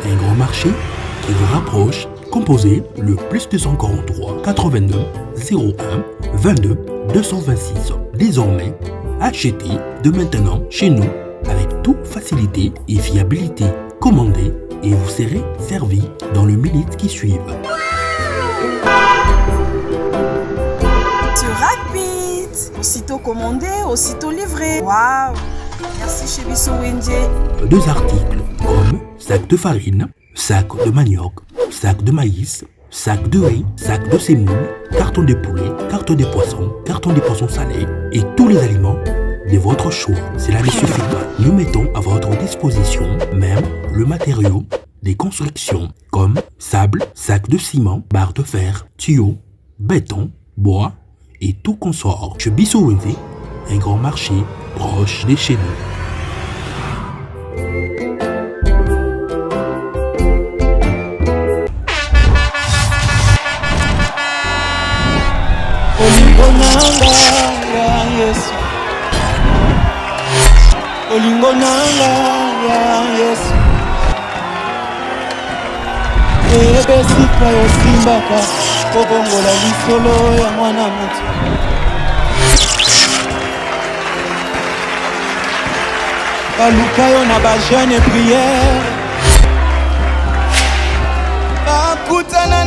un grand marché qui vous rapproche. Composez le plus 243 82 01 22 226. Désormais, achetez de maintenant chez nous avec toute facilité et fiabilité. Commandez et vous serez servi dans les minutes qui suivent. C'est rapide. Aussitôt commandé, aussitôt livré. Waouh. Merci chez Bissou Wendy. 2 articles comme sac de farine, sac de manioc, sac de maïs, sac de riz, sac de semoule, carton de poulet, carton de poisson salé et tous les aliments de votre choix. Cela ne suffit pas. Nous mettons à votre disposition même le matériau des constructions comme sable, sac de ciment, barre de fer, tuyaux, béton, bois et tout consort. Chez Bissou Wendy, un grand marché proche de chez nous. nkombo nanga ya Yesu esika yosimbaka kobongola lisolo ya mwana moto baluka yo na bajeune priere bakutana